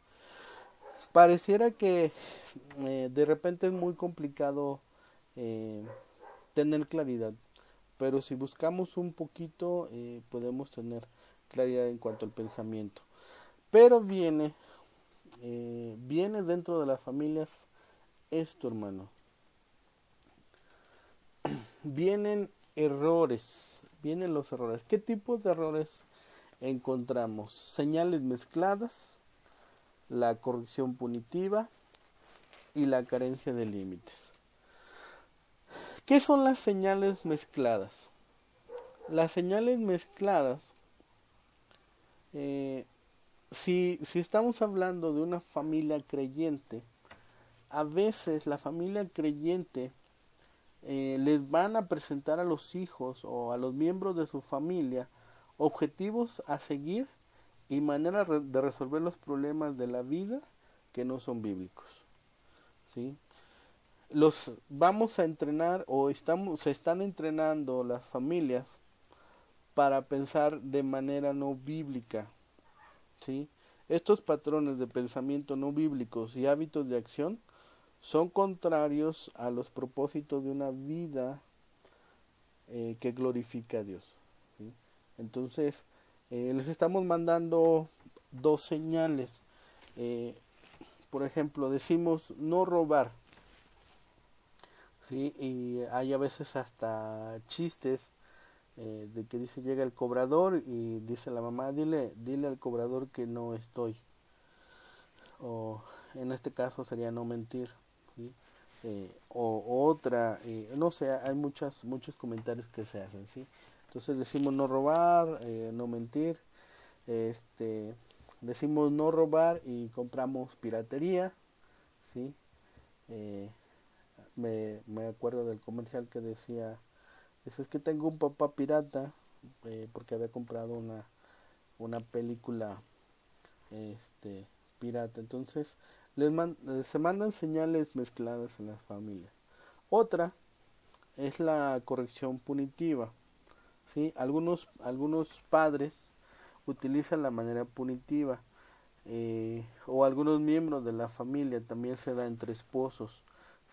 Speaker 1: pareciera que de repente es muy complicado tener claridad, pero si buscamos un poquito podemos tener claridad en cuanto al pensamiento. Pero viene dentro de las familias esto, hermano. Vienen vienen los errores. ¿Qué tipos de errores encontramos? Señales mezcladas, la corrección punitiva y la carencia de límites. ¿Qué son las señales mezcladas? Las señales mezcladas, si estamos hablando de una familia creyente, a veces la familia creyente les van a presentar a los hijos o a los miembros de su familia objetivos a seguir y maneras de resolver los problemas de la vida que no son bíblicos, ¿sí? Los vamos a entrenar o se están entrenando las familias para pensar de manera no bíblica, ¿sí? Estos patrones de pensamiento no bíblicos y hábitos de acción son contrarios a los propósitos de una vida que glorifica a Dios, ¿sí? Entonces, les estamos mandando dos señales. Por ejemplo, decimos no robar, ¿sí? Y hay a veces hasta chistes de que dice llega el cobrador y dice la mamá, dile al cobrador que no estoy. O en este caso sería no mentir, ¿sí? O otra, no sé, hay muchos comentarios que se hacen, ¿sí? Entonces decimos no robar, no mentir, decimos no robar y compramos piratería, ¿sí? Me acuerdo del comercial que decía, es que tengo un papá pirata, porque había comprado una película pirata. Entonces se mandan señales mezcladas en las familias. Otra es la corrección punitiva, ¿sí? Algunos padres utilizan la manera punitiva. o algunos miembros de la familia, también se da entre esposos,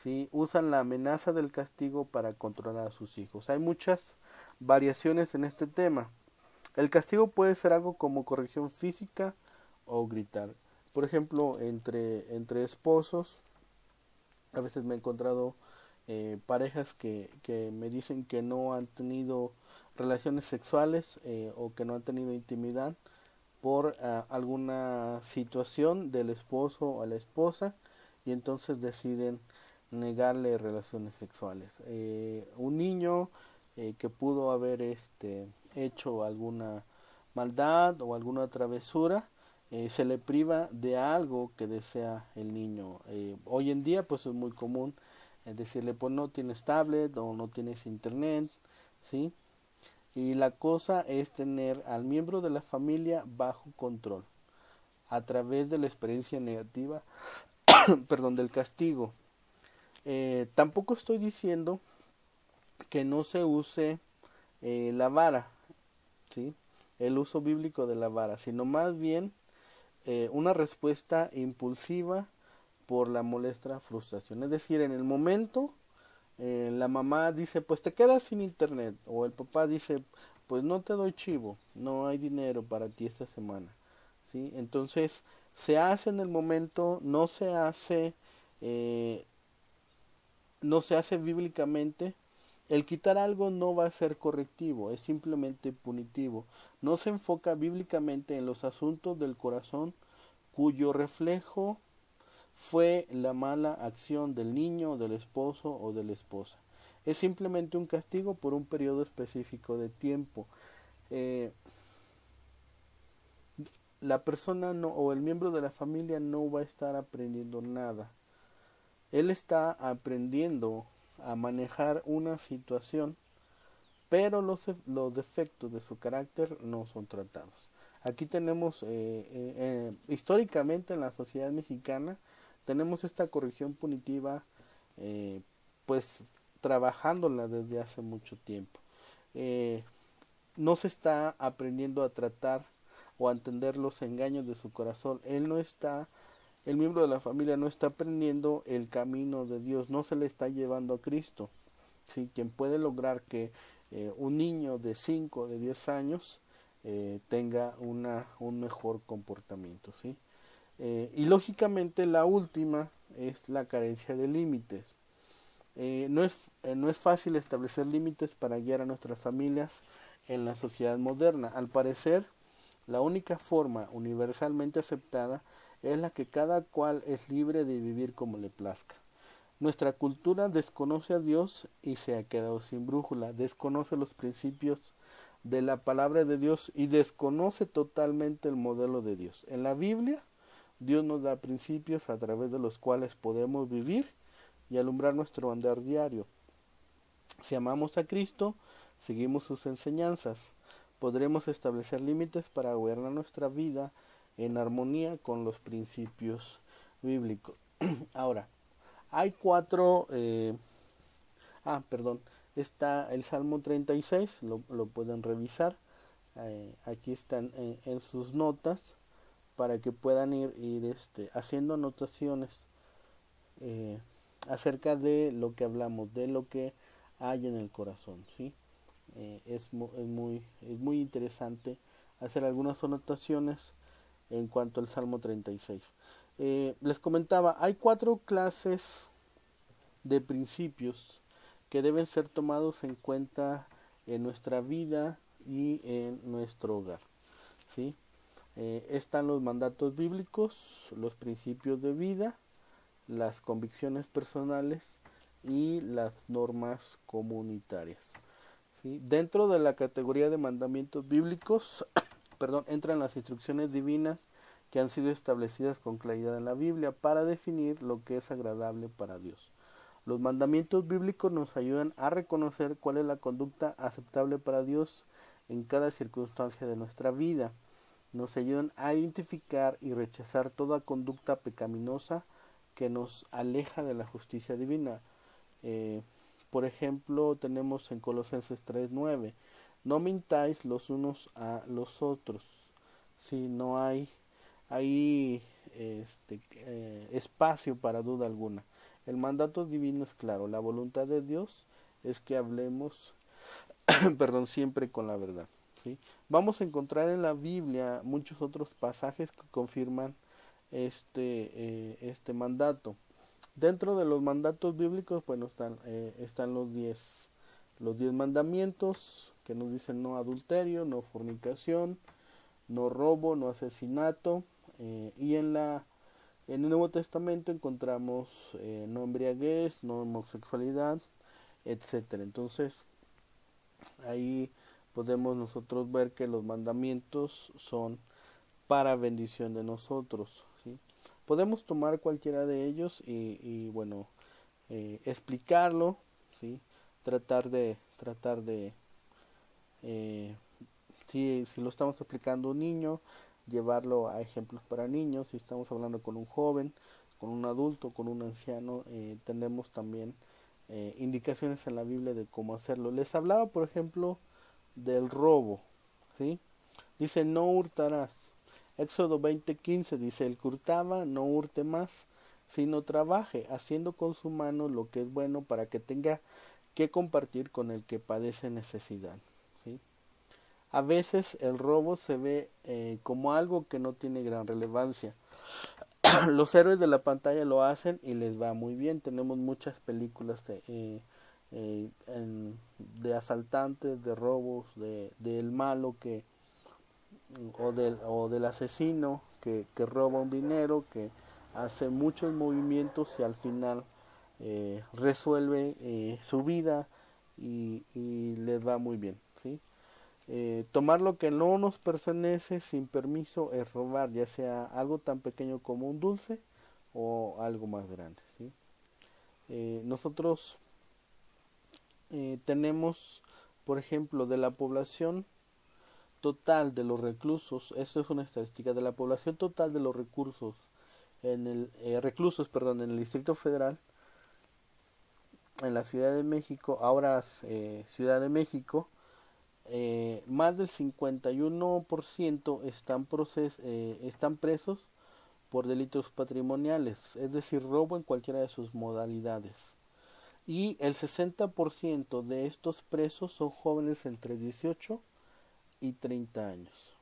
Speaker 1: ¿sí? Usan la amenaza del castigo para controlar a sus hijos. Hay muchas variaciones en este tema. El castigo puede ser algo como corrección física o gritar. Por ejemplo, entre esposos, a veces me he encontrado parejas que me dicen que no han tenido relaciones sexuales o que no han tenido intimidad por alguna situación del esposo o a la esposa, y entonces deciden negarle relaciones sexuales. Un niño que pudo haber hecho alguna maldad o alguna travesura, se le priva de algo que desea el niño. Hoy en día pues es muy común decirle pues no tienes tablet o no tienes internet, ¿sí? Y la cosa es tener al miembro de la familia bajo control a través de la experiencia negativa, perdón, del castigo. Tampoco estoy diciendo que no se use la vara, ¿sí? El uso bíblico de la vara, sino más bien una respuesta impulsiva por la molesta frustración. Es decir, en el momento la mamá dice pues te quedas sin internet, o el papá dice pues no te doy chivo, no hay dinero para ti esta semana, ¿sí? Entonces se hace en el momento, eh, no se hace bíblicamente. El quitar algo no va a ser correctivo, es simplemente punitivo. No se enfoca bíblicamente en los asuntos del corazón cuyo reflejo fue la mala acción del niño, del esposo o de la esposa. Es simplemente un castigo por un periodo específico de tiempo. Eh, la persona no, o el miembro de la familia no va a estar aprendiendo nada. Él está aprendiendo a manejar una situación, pero los defectos de su carácter no son tratados. Aquí tenemos, históricamente en la sociedad mexicana, tenemos esta corrección punitiva, eh, pues trabajándola desde hace mucho tiempo. Eh, no se está aprendiendo a tratar o a entender los engaños de su corazón. El miembro de la familia no está aprendiendo el camino de Dios, no se le está llevando a Cristo. ¿Sí? Quien puede lograr que un niño de 5 de 10 años tenga un mejor comportamiento, ¿sí? Y lógicamente la última es la carencia de límites. No es fácil establecer límites para guiar a nuestras familias en la sociedad moderna. Al parecer, la única forma universalmente aceptada es la que cada cual es libre de vivir como le plazca. Nuestra cultura desconoce a Dios y se ha quedado sin brújula, desconoce los principios de la palabra de Dios y desconoce totalmente el modelo de Dios. En la Biblia, Dios nos da principios a través de los cuales podemos vivir y alumbrar nuestro andar diario. Si amamos a Cristo, seguimos sus enseñanzas, podremos establecer límites para gobernar nuestra vida en armonía con los principios bíblicos. Ahora, hay perdón, está el Salmo 36, lo pueden revisar, aquí están en sus notas, para que puedan ir haciendo anotaciones acerca de lo que hablamos, de lo que hay en el corazón, ¿sí? Es muy interesante hacer algunas anotaciones en cuanto al Salmo 36. Les comentaba, hay 4 clases de principios que deben ser tomados en cuenta en nuestra vida y en nuestro hogar, ¿sí? Están los mandatos bíblicos, los principios de vida, las convicciones personales y las normas comunitarias, ¿sí? Dentro de la categoría de mandamientos bíblicos, perdón, entran las instrucciones divinas que han sido establecidas con claridad en la Biblia para definir lo que es agradable para Dios. Los mandamientos bíblicos nos ayudan a reconocer cuál es la conducta aceptable para Dios en cada circunstancia de nuestra vida. Nos ayudan a identificar y rechazar toda conducta pecaminosa que nos aleja de la justicia divina. Por ejemplo, tenemos en Colosenses 3:9, no mintáis los unos a los otros. Si no hay hay espacio para duda alguna. El mandato divino es claro, la voluntad de Dios es que hablemos perdón, siempre con la verdad. ¿Sí? Vamos a encontrar en la Biblia muchos otros pasajes que confirman este mandato. Dentro de los mandatos bíblicos, bueno, están los 10 mandamientos que nos dicen no adulterio, no fornicación, no robo, no asesinato, y en el Nuevo Testamento encontramos no embriaguez, no homosexualidad, etcétera. Entonces, ahí podemos nosotros ver que los mandamientos son para bendición de nosotros, ¿sí? Podemos tomar cualquiera de ellos y bueno, explicarlo, ¿sí? Tratar de si lo estamos explicando a un niño, llevarlo a ejemplos para niños. Si estamos hablando con un joven, con un adulto, con un anciano, tenemos también indicaciones en la Biblia de cómo hacerlo. Les hablaba, por ejemplo, del robo, ¿sí? Dice, no hurtarás. Éxodo 20:15 dice, el que hurtaba, no hurte más, sino trabaje, haciendo con su mano lo que es bueno para que tenga que compartir con el que padece necesidad, ¿sí? A veces el robo se ve como algo que no tiene gran relevancia. Los héroes de la pantalla lo hacen y les va muy bien. Tenemos muchas películas de asaltantes, de robos, del malo o del asesino que roba un dinero, que hace muchos movimientos y al final resuelve su vida y les va muy bien, ¿sí? Tomar lo que no nos pertenece sin permiso es robar, ya sea algo tan pequeño como un dulce o algo más grande, ¿sí? Nosotros tenemos, por ejemplo, de la población total de los reclusos, esto es una estadística, de la población total de los recursos reclusos, perdón, en el Distrito Federal, en la Ciudad de México, ahora Ciudad de México, más del 51% están presos por delitos patrimoniales, es decir, robo en cualquiera de sus modalidades. Y el 60% de estos presos son jóvenes entre 18 y 30 años.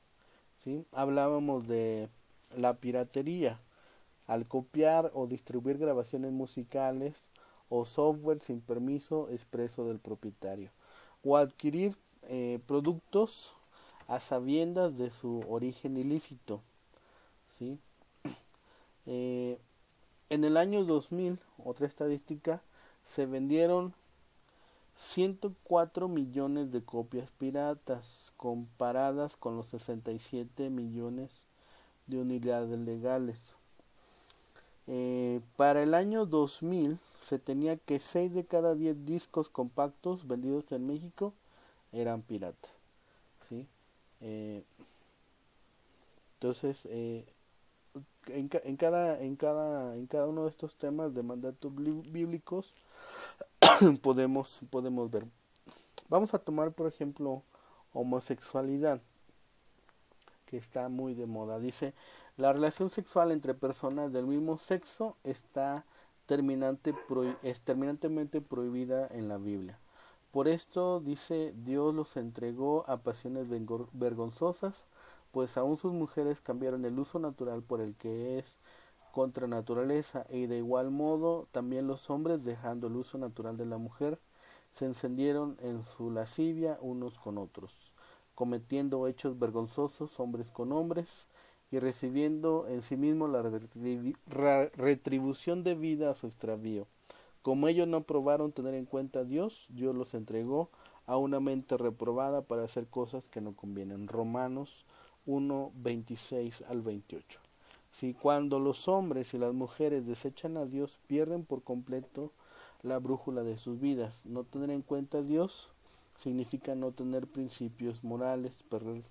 Speaker 1: ¿Sí? Hablábamos de la piratería, al copiar o distribuir grabaciones musicales o software sin permiso expreso del propietario, o adquirir productos a sabiendas de su origen ilícito, ¿sí? En el año 2000, otra estadística, se vendieron 104 millones de copias piratas, comparadas con los 67 millones de unidades legales. Para el año 2000 se tenía que 6 de cada 10 discos compactos vendidos en México eran piratas, ¿sí? Entonces, en cada uno de estos temas de mandatos bíblicos podemos ver. Vamos a tomar, por ejemplo, homosexualidad, que está muy de moda. Dice, la relación sexual entre personas del mismo sexo está terminantemente prohibida en la Biblia. Por esto, dice, Dios los entregó a pasiones vergonzosas, pues aún sus mujeres cambiaron el uso natural por el que es contra naturaleza, y de igual modo también los hombres, dejando el uso natural de la mujer, se encendieron en su lascivia unos con otros, cometiendo hechos vergonzosos hombres con hombres, y recibiendo en sí mismo la retribución debida a su extravío. Como ellos no probaron tener en cuenta a Dios, Dios los entregó a una mente reprobada para hacer cosas que no convienen. Romanos 1:26 al 28. Si cuando los hombres y las mujeres desechan a Dios, pierden por completo la brújula de sus vidas. No tener en cuenta a Dios significa no tener principios morales, perder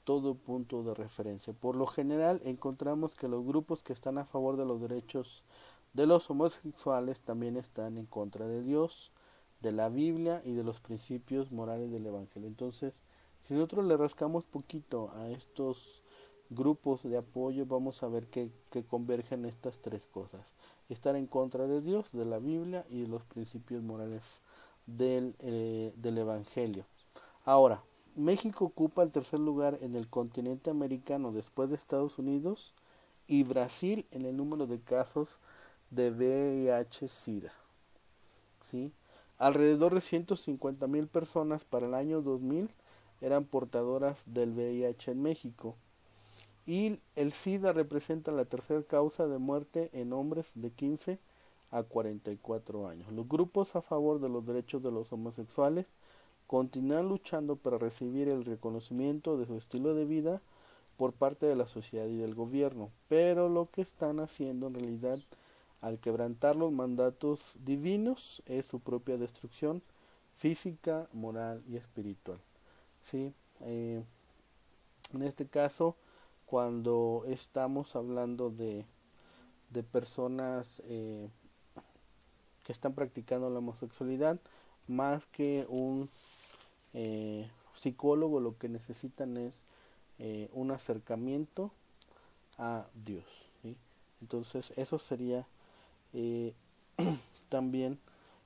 Speaker 1: todo punto de referencia. Por lo general encontramos que los grupos que están a favor de los derechos de los homosexuales también están en contra de Dios, de la Biblia y de los principios morales del Evangelio. Entonces, si nosotros le rascamos poquito a estos grupos de apoyo, vamos a ver que convergen estas tres cosas: estar en contra de Dios, de la Biblia y de los principios morales del Evangelio. Ahora, México ocupa el tercer lugar en el continente americano después de Estados Unidos y Brasil en el número de casos de VIH-Sida. ¿Sí? Alrededor de 150,000 personas para el año 2000 eran portadoras del VIH en México. Y el SIDA representa la tercera causa de muerte en hombres de 15 a 44 años. Los grupos a favor de los derechos de los homosexuales continúan luchando para recibir el reconocimiento de su estilo de vida por parte de la sociedad y del gobierno, pero lo que están haciendo en realidad al quebrantar los mandatos divinos es su propia destrucción física, moral y espiritual. ¿Sí? En este caso, cuando estamos hablando de personas que están practicando la homosexualidad, más que un psicólogo, lo que necesitan es un acercamiento a Dios, ¿sí? Entonces eso sería también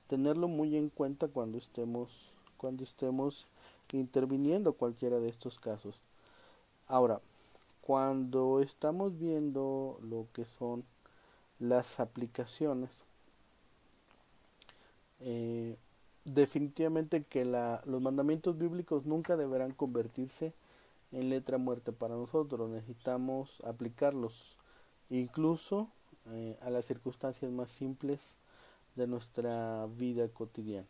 Speaker 1: tenerlo muy en cuenta cuando estemos interviniendo cualquiera de estos casos. Ahora, cuando estamos viendo lo que son las aplicaciones, definitivamente que los mandamientos bíblicos nunca deberán convertirse en letra muerta para nosotros. Necesitamos aplicarlos incluso a las circunstancias más simples de nuestra vida cotidiana.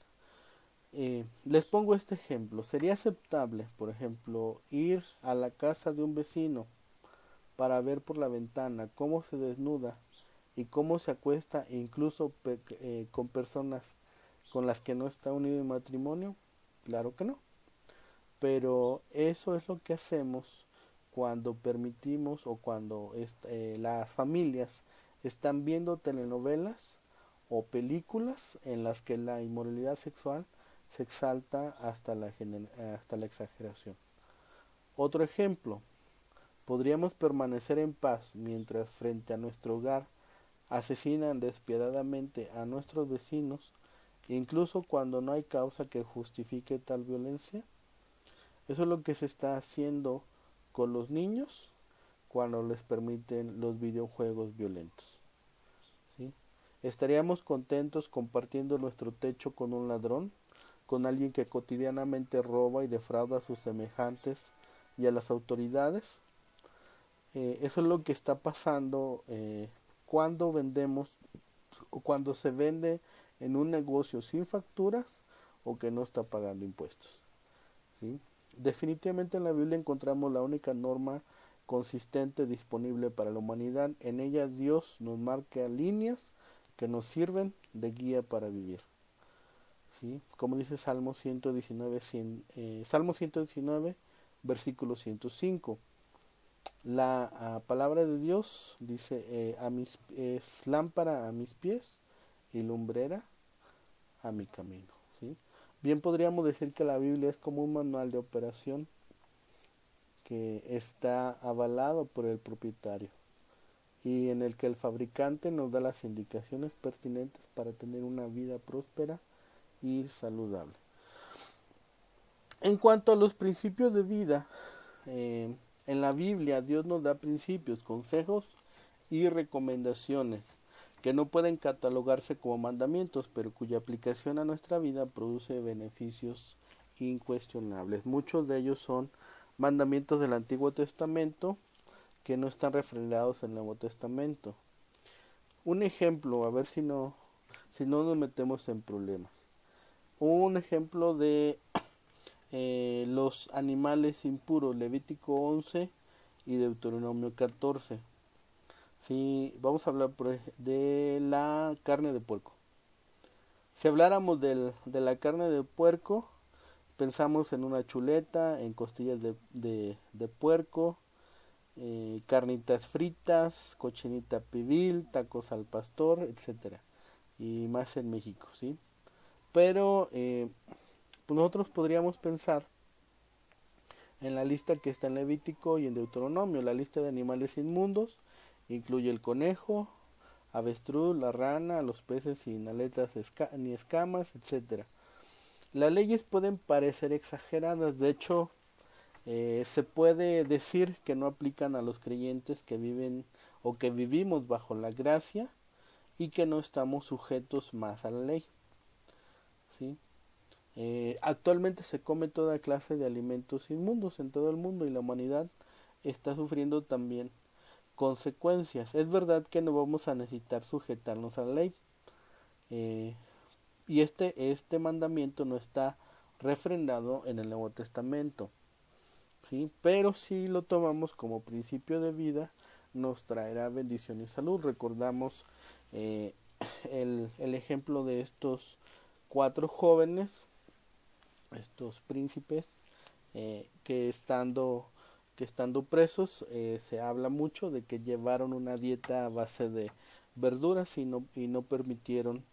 Speaker 1: Les pongo este ejemplo. ¿Sería aceptable, por ejemplo, ir a la casa de un vecino para ver por la ventana cómo se desnuda y cómo se acuesta, incluso con personas con las que no está unido en matrimonio? Claro que no. Pero eso es lo que hacemos cuando permitimos o cuando las familias están viendo telenovelas o películas en las que la inmoralidad sexual se exalta hasta la exageración. Otro ejemplo: podríamos permanecer en paz mientras frente a nuestro hogar asesinan despiadadamente a nuestros vecinos, incluso cuando no hay causa que justifique tal violencia. Eso es lo que se está haciendo con los niños cuando les permiten los videojuegos violentos, ¿sí? ¿Estaríamos contentos compartiendo nuestro techo con un ladrón, con alguien que cotidianamente roba y defrauda a sus semejantes y a las autoridades? Eso es lo que está pasando cuando vendemos o cuando se vende en un negocio sin facturas o que no está pagando impuestos, ¿sí? Definitivamente en la Biblia encontramos la única norma consistente disponible para la humanidad. En ella Dios nos marca líneas que nos sirven de guía para vivir, ¿sí? Como dice Salmo 119, versículo 105. La palabra de Dios dice, es lámpara a mis pies y lumbrera a mi camino, ¿sí? Bien podríamos decir que la Biblia es como un manual de operación que está avalado por el propietario y en el que el fabricante nos da las indicaciones pertinentes para tener una vida próspera y saludable. En cuanto a los principios de vida, en la Biblia Dios nos da principios, consejos y recomendaciones que no pueden catalogarse como mandamientos, pero cuya aplicación a nuestra vida produce beneficios incuestionables. Muchos de ellos son mandamientos del Antiguo Testamento que no están refrendados en el Nuevo Testamento. Un ejemplo, a ver si no nos metemos en problemas. Un ejemplo de los animales impuros, Levítico 11 y Deuteronomio 14. Sí, vamos a hablar de la carne de puerco. Si habláramos de la carne de puerco, pensamos en una chuleta, en costillas de puerco, carnitas fritas, cochinita pibil, tacos al pastor, etcétera, y más en México, ¿sí? Pero pues nosotros podríamos pensar en la lista que está en Levítico y en Deuteronomio. La lista de animales inmundos incluye el conejo, avestruz, la rana, los peces sin aletas ni escamas, etcétera. Las leyes pueden parecer exageradas, de hecho, se puede decir que no aplican a los creyentes que viven o que vivimos bajo la gracia y que no estamos sujetos más a la ley, ¿sí? Actualmente se come toda clase de alimentos inmundos en todo el mundo y la humanidad está sufriendo también consecuencias. Es verdad que no vamos a necesitar sujetarnos a la ley, eh, y este mandamiento no está refrendado en el Nuevo Testamento, ¿sí? Pero si lo tomamos como principio de vida, nos traerá bendición y salud. Recordamos eh, el ejemplo de estos 4 jóvenes, estos príncipes, que estando presos, se habla mucho de que llevaron una dieta a base de verduras y no permitieron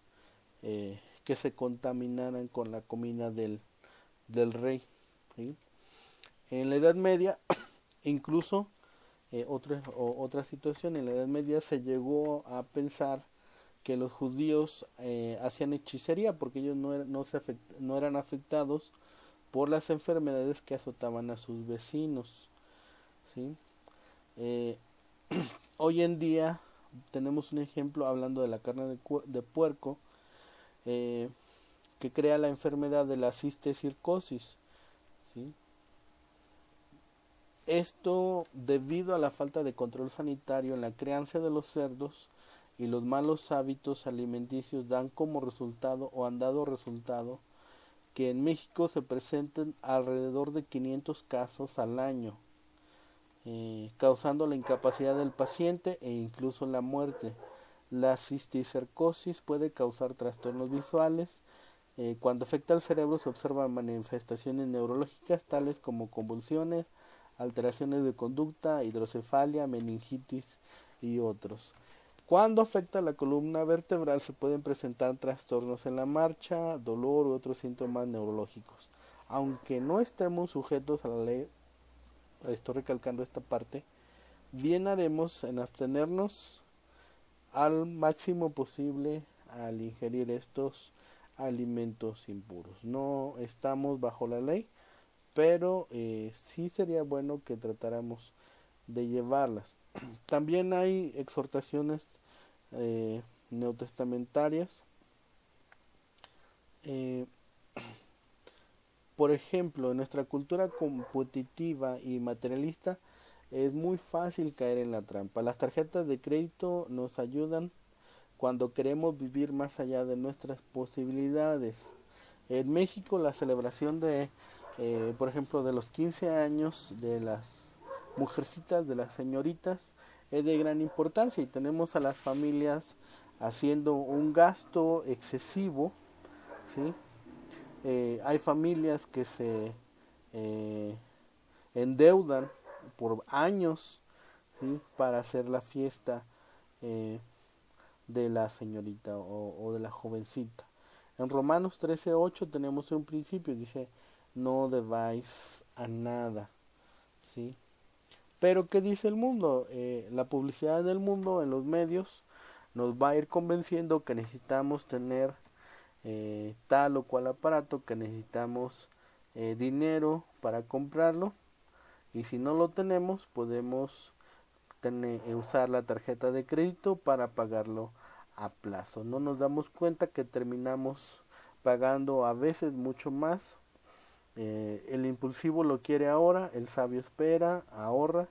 Speaker 1: que se contaminaran con la comida del rey, ¿sí? En la Edad Media, incluso otra situación, en la Edad Media se llegó a pensar que los judíos hacían hechicería porque ellos no eran afectados por las enfermedades que azotaban a sus vecinos, ¿sí? Eh, Hoy en día tenemos un ejemplo hablando de la carne de puerco, eh, que crea la enfermedad de la cistecircosis, ¿sí? Esto debido a la falta de control sanitario en la crianza de los cerdos y los malos hábitos alimenticios dan como resultado o han dado resultado que en México se presenten alrededor de 500 casos al año, causando la incapacidad del paciente e incluso la muerte. La cisticercosis puede causar trastornos visuales. Cuando afecta al cerebro se observan manifestaciones neurológicas tales como convulsiones, alteraciones de conducta, hidrocefalia, meningitis y otros. Cuando afecta la columna vertebral se pueden presentar trastornos en la marcha, dolor u otros síntomas neurológicos. Aunque no estemos sujetos a la ley, estoy recalcando esta parte, bien haremos en abstenernos al máximo posible al ingerir estos alimentos impuros. No estamos bajo la ley, pero sí sería bueno que tratáramos de llevarlas. También hay exhortaciones neotestamentarias. Eh, por ejemplo, en nuestra cultura competitiva y materialista es muy fácil caer en la trampa. Las tarjetas de crédito nos ayudan cuando queremos vivir más allá de nuestras posibilidades. En México la celebración por ejemplo, de los 15 años de las mujercitas, de las señoritas, es de gran importancia y tenemos a las familias haciendo un gasto excesivo, ¿sí? Hay familias que se eh, endeudan por años, ¿sí? Para hacer la fiesta eh, de la señorita o de la jovencita. En Romanos 13:8 tenemos un principio, dice, no debáis a nada, ¿sí? Pero ¿qué dice el mundo? La publicidad del mundo en los medios nos va a ir convenciendo que necesitamos tener tal o cual aparato, que necesitamos dinero para comprarlo, y si no lo tenemos podemos usar la tarjeta de crédito para pagarlo a plazo. No nos damos cuenta que terminamos pagando a veces mucho más. El impulsivo lo quiere ahora, el sabio espera, ahorra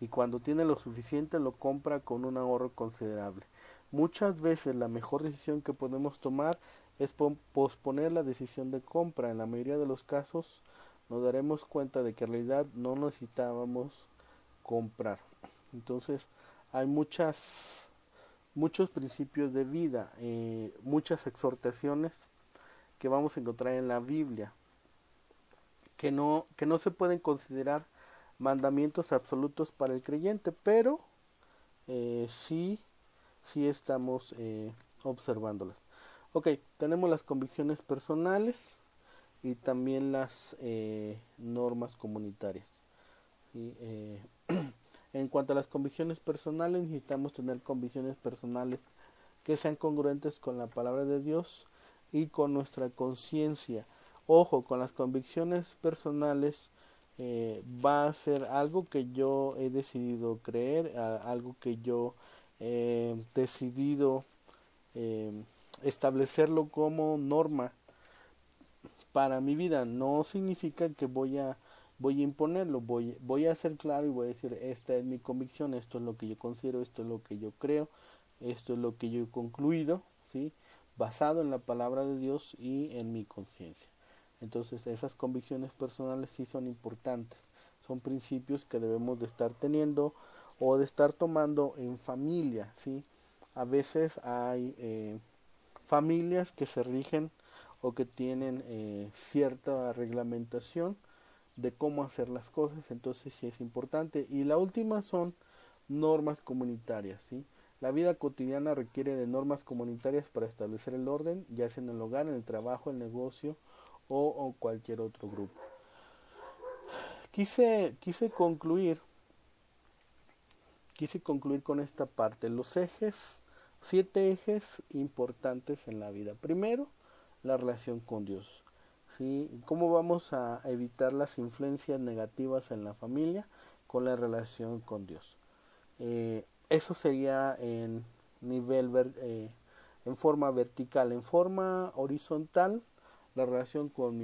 Speaker 1: y cuando tiene lo suficiente lo compra con un ahorro considerable. Muchas veces la mejor decisión que podemos tomar es posponer la decisión de compra. En la mayoría de los casos nos daremos cuenta de que en realidad no necesitábamos comprar. Entonces hay muchos principios de vida, muchas exhortaciones que vamos a encontrar en la Biblia, que no se pueden considerar mandamientos absolutos para el creyente, pero sí, sí estamos observándolas. Ok, tenemos las convicciones personales y también las normas comunitarias. ¿sí? En cuanto a las convicciones personales, necesitamos tener convicciones personales que sean congruentes con la palabra de Dios y con nuestra conciencia. Ojo, con las convicciones personales va a ser algo que yo he decidido creer, algo que yo he decidido eh, establecerlo como norma para mi vida. No significa que voy a imponerlo, voy a ser claro y voy a decir, esta es mi convicción, esto es lo que yo considero, esto es lo que yo creo, esto es lo que yo he concluido, ¿sí? Basado en la palabra de Dios y en mi conciencia. Entonces esas convicciones personales sí son importantes, son principios que debemos de estar teniendo o de estar tomando en familia, ¿sí? A veces hay familias que se rigen o que tienen cierta reglamentación de cómo hacer las cosas, entonces sí es importante. Y la última son normas comunitarias, ¿sí? La vida cotidiana requiere de normas comunitarias para establecer el orden, ya sea en el hogar, en el trabajo, el negocio o cualquier otro grupo. Quise concluir con esta parte, los ejes, 7 ejes importantes en la vida. Primero, la relación con Dios. ¿Sí? ¿Cómo vamos a evitar las influencias negativas en la familia? Con la relación con Dios. Eso sería en en forma vertical. En forma horizontal, la relación con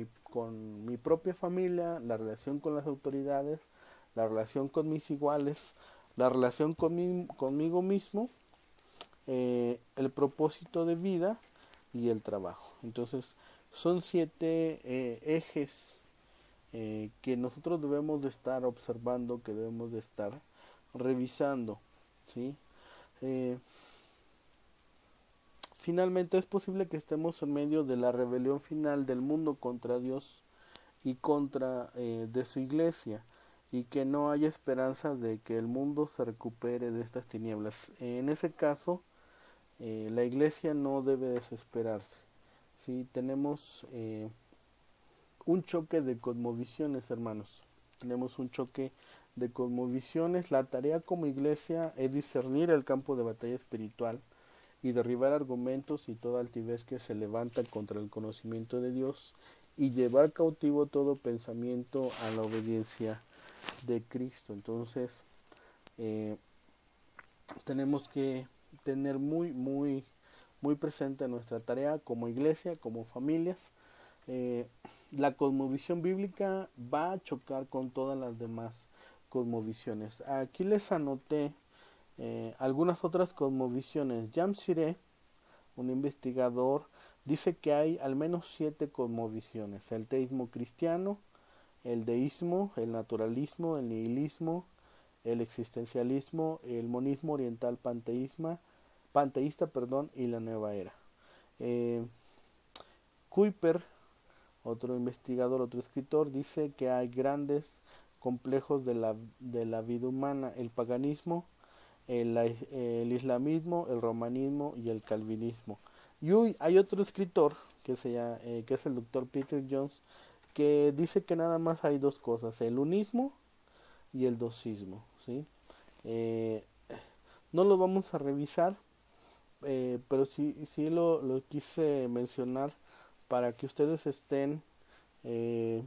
Speaker 1: mi propia familia, la relación con las autoridades, la relación con mis iguales, la relación conmigo mismo, el propósito de vida y el trabajo. Entonces, son 7 ejes que nosotros debemos de estar observando, que debemos de estar revisando, ¿sí? Eh, Finalmente es posible que estemos en medio de la rebelión final del mundo contra Dios y contra de su iglesia, y que no haya esperanza de que el mundo se recupere de estas tinieblas. En ese caso, la iglesia no debe desesperarse. ¿Sí? Tenemos un choque de cosmovisiones, hermanos. Tenemos un choque de cosmovisiones. La tarea como iglesia es discernir el campo de batalla espiritual y derribar argumentos y toda altivez que se levanta contra el conocimiento de Dios y llevar cautivo todo pensamiento a la obediencia de Cristo. Entonces, eh, tenemos que tener muy presente nuestra tarea como iglesia, como familias. Eh, la cosmovisión bíblica va a chocar con todas las demás cosmovisiones. Aquí les anoté algunas otras cosmovisiones. Jam Siré, un investigador, dice que hay al menos 7 cosmovisiones: el teísmo cristiano, el deísmo, el naturalismo, el nihilismo, el existencialismo, el monismo oriental panteísta, y la nueva era. Eh, Kuiper, otro investigador, otro escritor, dice que hay grandes complejos de la vida humana: el paganismo, el islamismo, el romanismo y el calvinismo. Y hoy hay otro escritor que es el doctor Peter Jones, que dice que nada más hay 2 cosas: el unismo y el dosismo, ¿sí? Eh, no lo vamos a revisar, pero sí lo quise mencionar para que ustedes estén eh,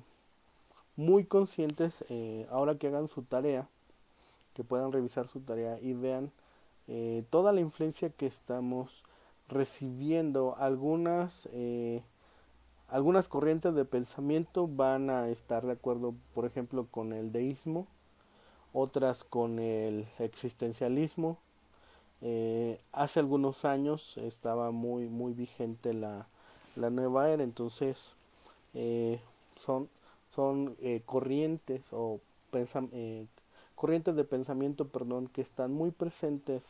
Speaker 1: muy conscientes, ahora que hagan su tarea, que puedan revisar su tarea y vean toda la influencia que estamos recibiendo. Algunas corrientes de pensamiento van a estar de acuerdo, por ejemplo, con el deísmo, otras con el existencialismo. Hace algunos años estaba muy vigente la nueva era, entonces eh, son, son corrientes corrientes de pensamiento, perdón, que están muy presentes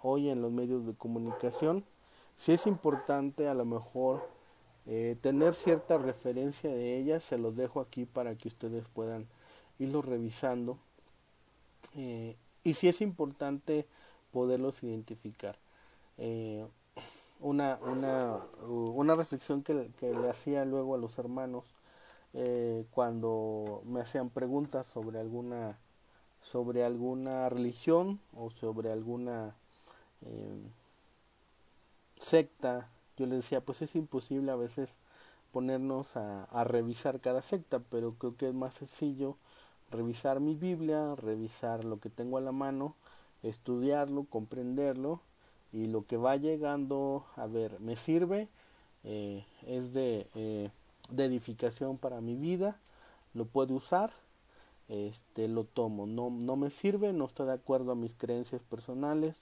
Speaker 1: hoy en los medios de comunicación. Sí es importante a lo mejor tener cierta referencia de ellas, se los dejo aquí para que ustedes puedan irlos revisando, y sí es importante poderlos identificar. Eh, una reflexión que le hacía luego a los hermanos cuando me hacían preguntas sobre alguna religión o sobre alguna eh, secta. Yo les decía, pues es imposible a veces ponernos a revisar cada secta, pero creo que es más sencillo revisar mi Biblia, revisar lo que tengo a la mano, estudiarlo, comprenderlo, y lo que va llegando, a ver, me sirve, es de edificación para mi vida, lo puedo usar, lo tomo. No, no me sirve, no está de acuerdo a mis creencias personales,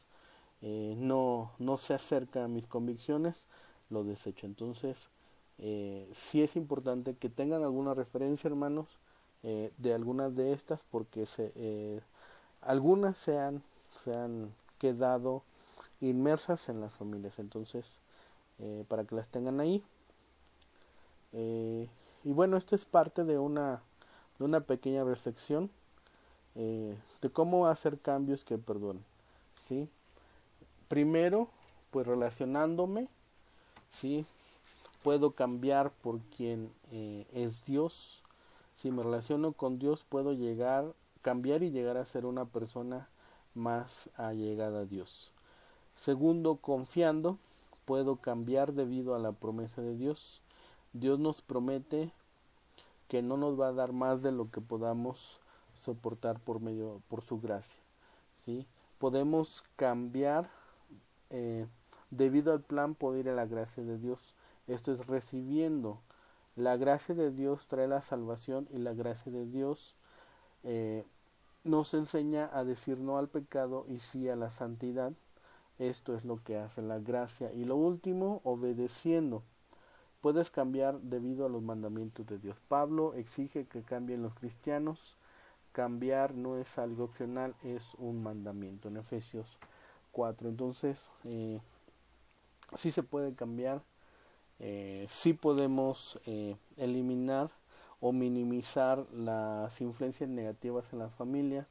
Speaker 1: no se acerca a mis convicciones, lo desecho. Entonces, sí es importante que tengan alguna referencia, hermanos, de algunas de estas, porque algunas se han quedado inmersas en las familias. Entonces, para que las tengan ahí. Y bueno, esto es parte de una pequeña reflexión, de cómo hacer cambios que perdonen, ¿sí? Primero, pues relacionándome, ¿sí? Puedo cambiar por quien es Dios. Si me relaciono con Dios, puedo cambiar y llegar a ser una persona más allegada a Dios. Segundo, confiando, puedo cambiar debido a la promesa de Dios. Dios nos promete que no nos va a dar más de lo que podamos soportar por su gracia, ¿sí? Podemos cambiar, debido al plan poder y a la gracia de Dios. Esto es recibiendo. La gracia de Dios trae la salvación, y la gracia de Dios eh, nos enseña a decir no al pecado y sí a la santidad. Esto es lo que hace la gracia. Y lo último, obedeciendo. Puedes cambiar debido a los mandamientos de Dios. Pablo exige que cambien los cristianos. Cambiar no es algo opcional, es un mandamiento en Efesios 4. Entonces, sí se puede cambiar, sí podemos eliminar o minimizar las influencias negativas en la familia,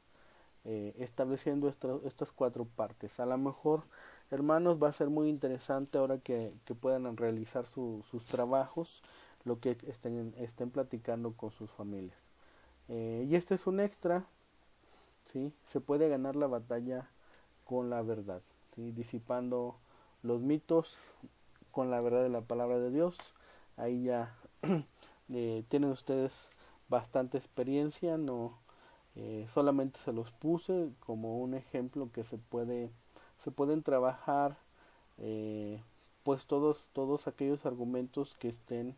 Speaker 1: estableciendo estas cuatro partes. A lo mejor, hermanos, va a ser muy interesante ahora que puedan realizar sus trabajos, lo que estén platicando con sus familias. Y este es un extra, ¿sí? Se puede ganar la batalla con la verdad, ¿sí? Disipando los mitos con la verdad de la palabra de Dios. Ahí ya tienen ustedes bastante experiencia, no solamente se los puse como un ejemplo que se pueden trabajar, eh, pues todos aquellos argumentos que estén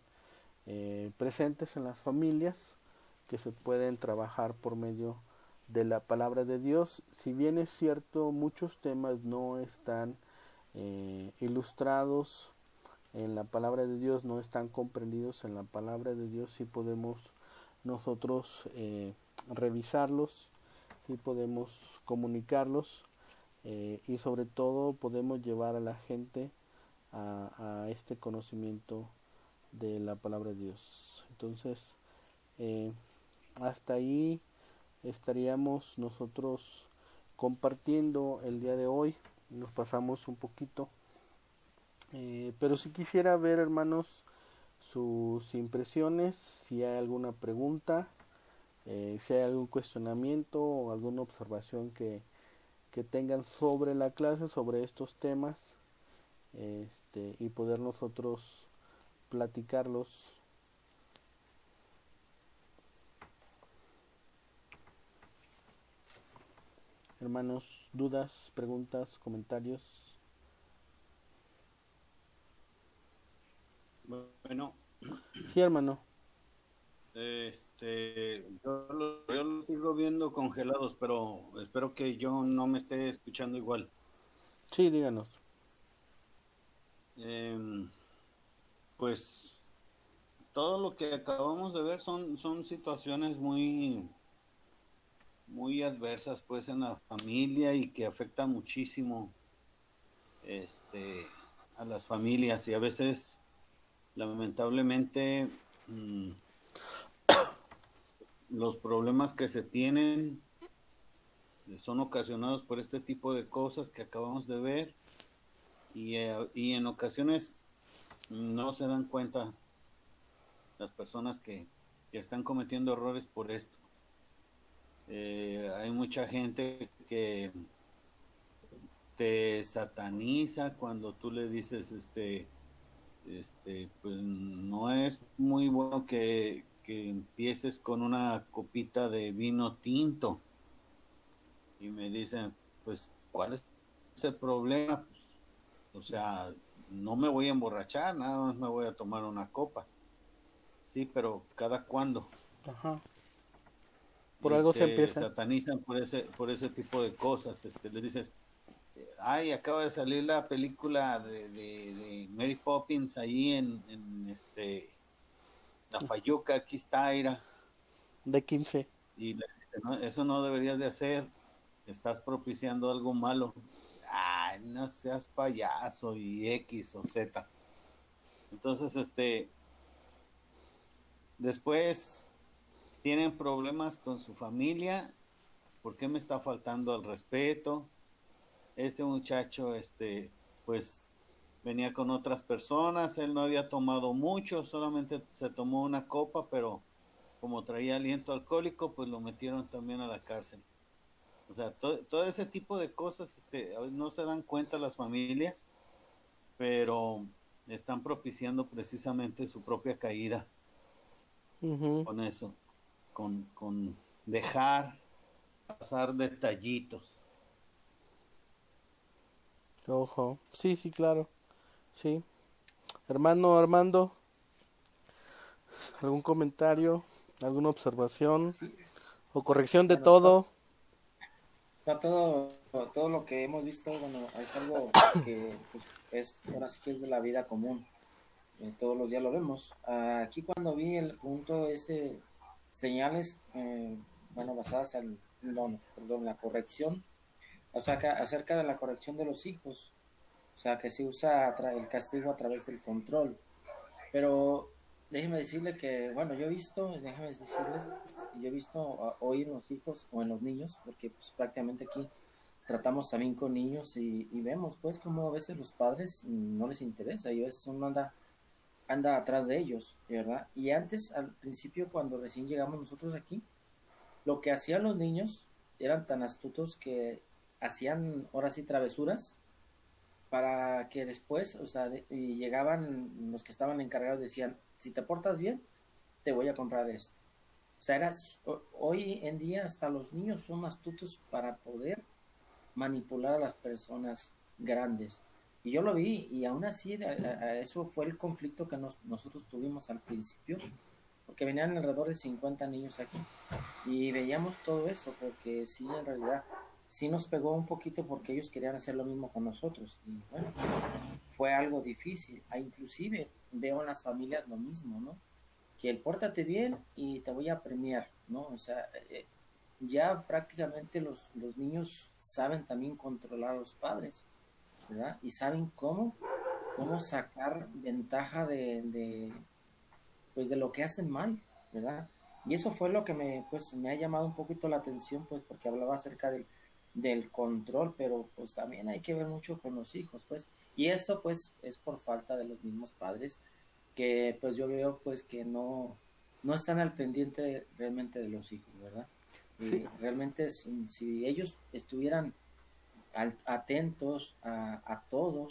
Speaker 1: presentes en las familias, que se pueden trabajar por medio de la palabra de Dios. Si bien es cierto, muchos temas no están ilustrados en la palabra de Dios, no están comprendidos en la palabra de Dios, sí podemos nosotros revisarlos, sí podemos comunicarlos, y sobre todo podemos llevar a la gente a este conocimiento de la palabra de Dios. Entonces, eh, hasta ahí estaríamos nosotros compartiendo el día de hoy. Nos pasamos un poquito, pero si quisiera ver, hermanos, sus impresiones, si hay alguna pregunta, si hay algún cuestionamiento o alguna observación que tengan sobre la clase, sobre estos temas, y poder nosotros platicarlos. Hermanos, dudas, preguntas, comentarios.
Speaker 3: Bueno,
Speaker 1: Sí, hermano.
Speaker 3: yo lo sigo viendo congelados, pero espero que yo no me esté escuchando igual.
Speaker 1: Sí, díganos.
Speaker 3: Em, pues todo lo que acabamos de ver son situaciones muy adversas, pues, en la familia, y que afectan muchísimo este a las familias, y a veces lamentablemente los problemas que se tienen son ocasionados por este tipo de cosas que acabamos de ver, y en ocasiones no se dan cuenta las personas que que están cometiendo errores por esto. Hay mucha gente que te sataniza cuando tú le dices, pues no es muy bueno que empieces con una copita de vino tinto. Y me dicen, pues, ¿cuál es el problema? Pues, o sea, no me voy a emborrachar, nada más me voy a tomar una copa. Sí, pero ¿cada cuándo?
Speaker 1: Ajá. Por
Speaker 3: Y
Speaker 1: algo se
Speaker 3: te
Speaker 1: empieza.
Speaker 3: satanizan por ese tipo de cosas. Les dices, ay, acaba de salir la película de Mary Poppins ahí en la Fayuca, aquí está, Ira.
Speaker 1: De 15.
Speaker 3: Y le dice, no, eso no deberías de hacer, estás propiciando algo malo. Ay, no seas payaso y X o Z. Entonces, después tienen problemas con su familia. ¿Por qué me está faltando al respeto? Este muchacho, pues venía con otras personas, él no había tomado mucho, solamente se tomó una copa, pero como traía aliento alcohólico, pues lo metieron también a la cárcel. O sea, todo ese tipo de cosas, no se dan cuenta las familias, pero están propiciando precisamente su propia caída
Speaker 1: Uh-huh.
Speaker 3: con eso, con dejar pasar detallitos.
Speaker 1: Ojo. Sí, sí, claro. Sí. Hermano Armando, ¿algún comentario? ¿Alguna observación?
Speaker 2: Sí,
Speaker 1: ¿O corrección de
Speaker 2: bueno,
Speaker 1: todo?
Speaker 2: todo lo que hemos visto, bueno, es algo que pues, es, ahora sí que es de la vida común. Todos los días lo vemos. Aquí cuando vi el punto ese, señales, bueno, basadas en, no, perdón, la corrección, o sea, acerca de la corrección de los hijos, o sea, que se usa el castigo a través del control. Pero déjeme decirle que, bueno, yo he visto hoy en los hijos o en los niños, porque pues prácticamente aquí tratamos también con niños y vemos pues como a veces los padres no les interesa y a veces uno anda atrás de ellos, ¿verdad? Y antes, al principio, cuando recién llegamos nosotros aquí, lo que hacían los niños eran tan astutos que hacían ahora sí travesuras para que después, o sea, y llegaban los que estaban encargados, decían, si te portas bien, te voy a comprar esto. O sea, hoy en día hasta los niños son astutos para poder manipular a las personas grandes. Y yo lo vi, y aún así, eso fue el conflicto que nosotros tuvimos al principio, porque venían alrededor de 50 niños aquí. Y veíamos todo esto, porque sí, en realidad, sí nos pegó un poquito porque ellos querían hacer lo mismo con nosotros. Y bueno, pues fue algo difícil. Inclusive veo en las familias lo mismo, ¿no? Que el pórtate bien y te voy a premiar, ¿no? O sea, ya prácticamente los niños saben también controlar a los padres, ¿verdad? Y saben cómo sacar ventaja pues de lo que hacen mal, ¿verdad? Y eso fue lo que me ha llamado un poquito la atención, pues porque hablaba acerca del control, pero pues también hay que ver mucho con los hijos, pues. Y esto pues es por falta de los mismos padres, que pues yo veo pues que no están al pendiente realmente de los hijos, ¿verdad?
Speaker 1: Sí,
Speaker 2: Y realmente si ellos estuvieran atentos a todo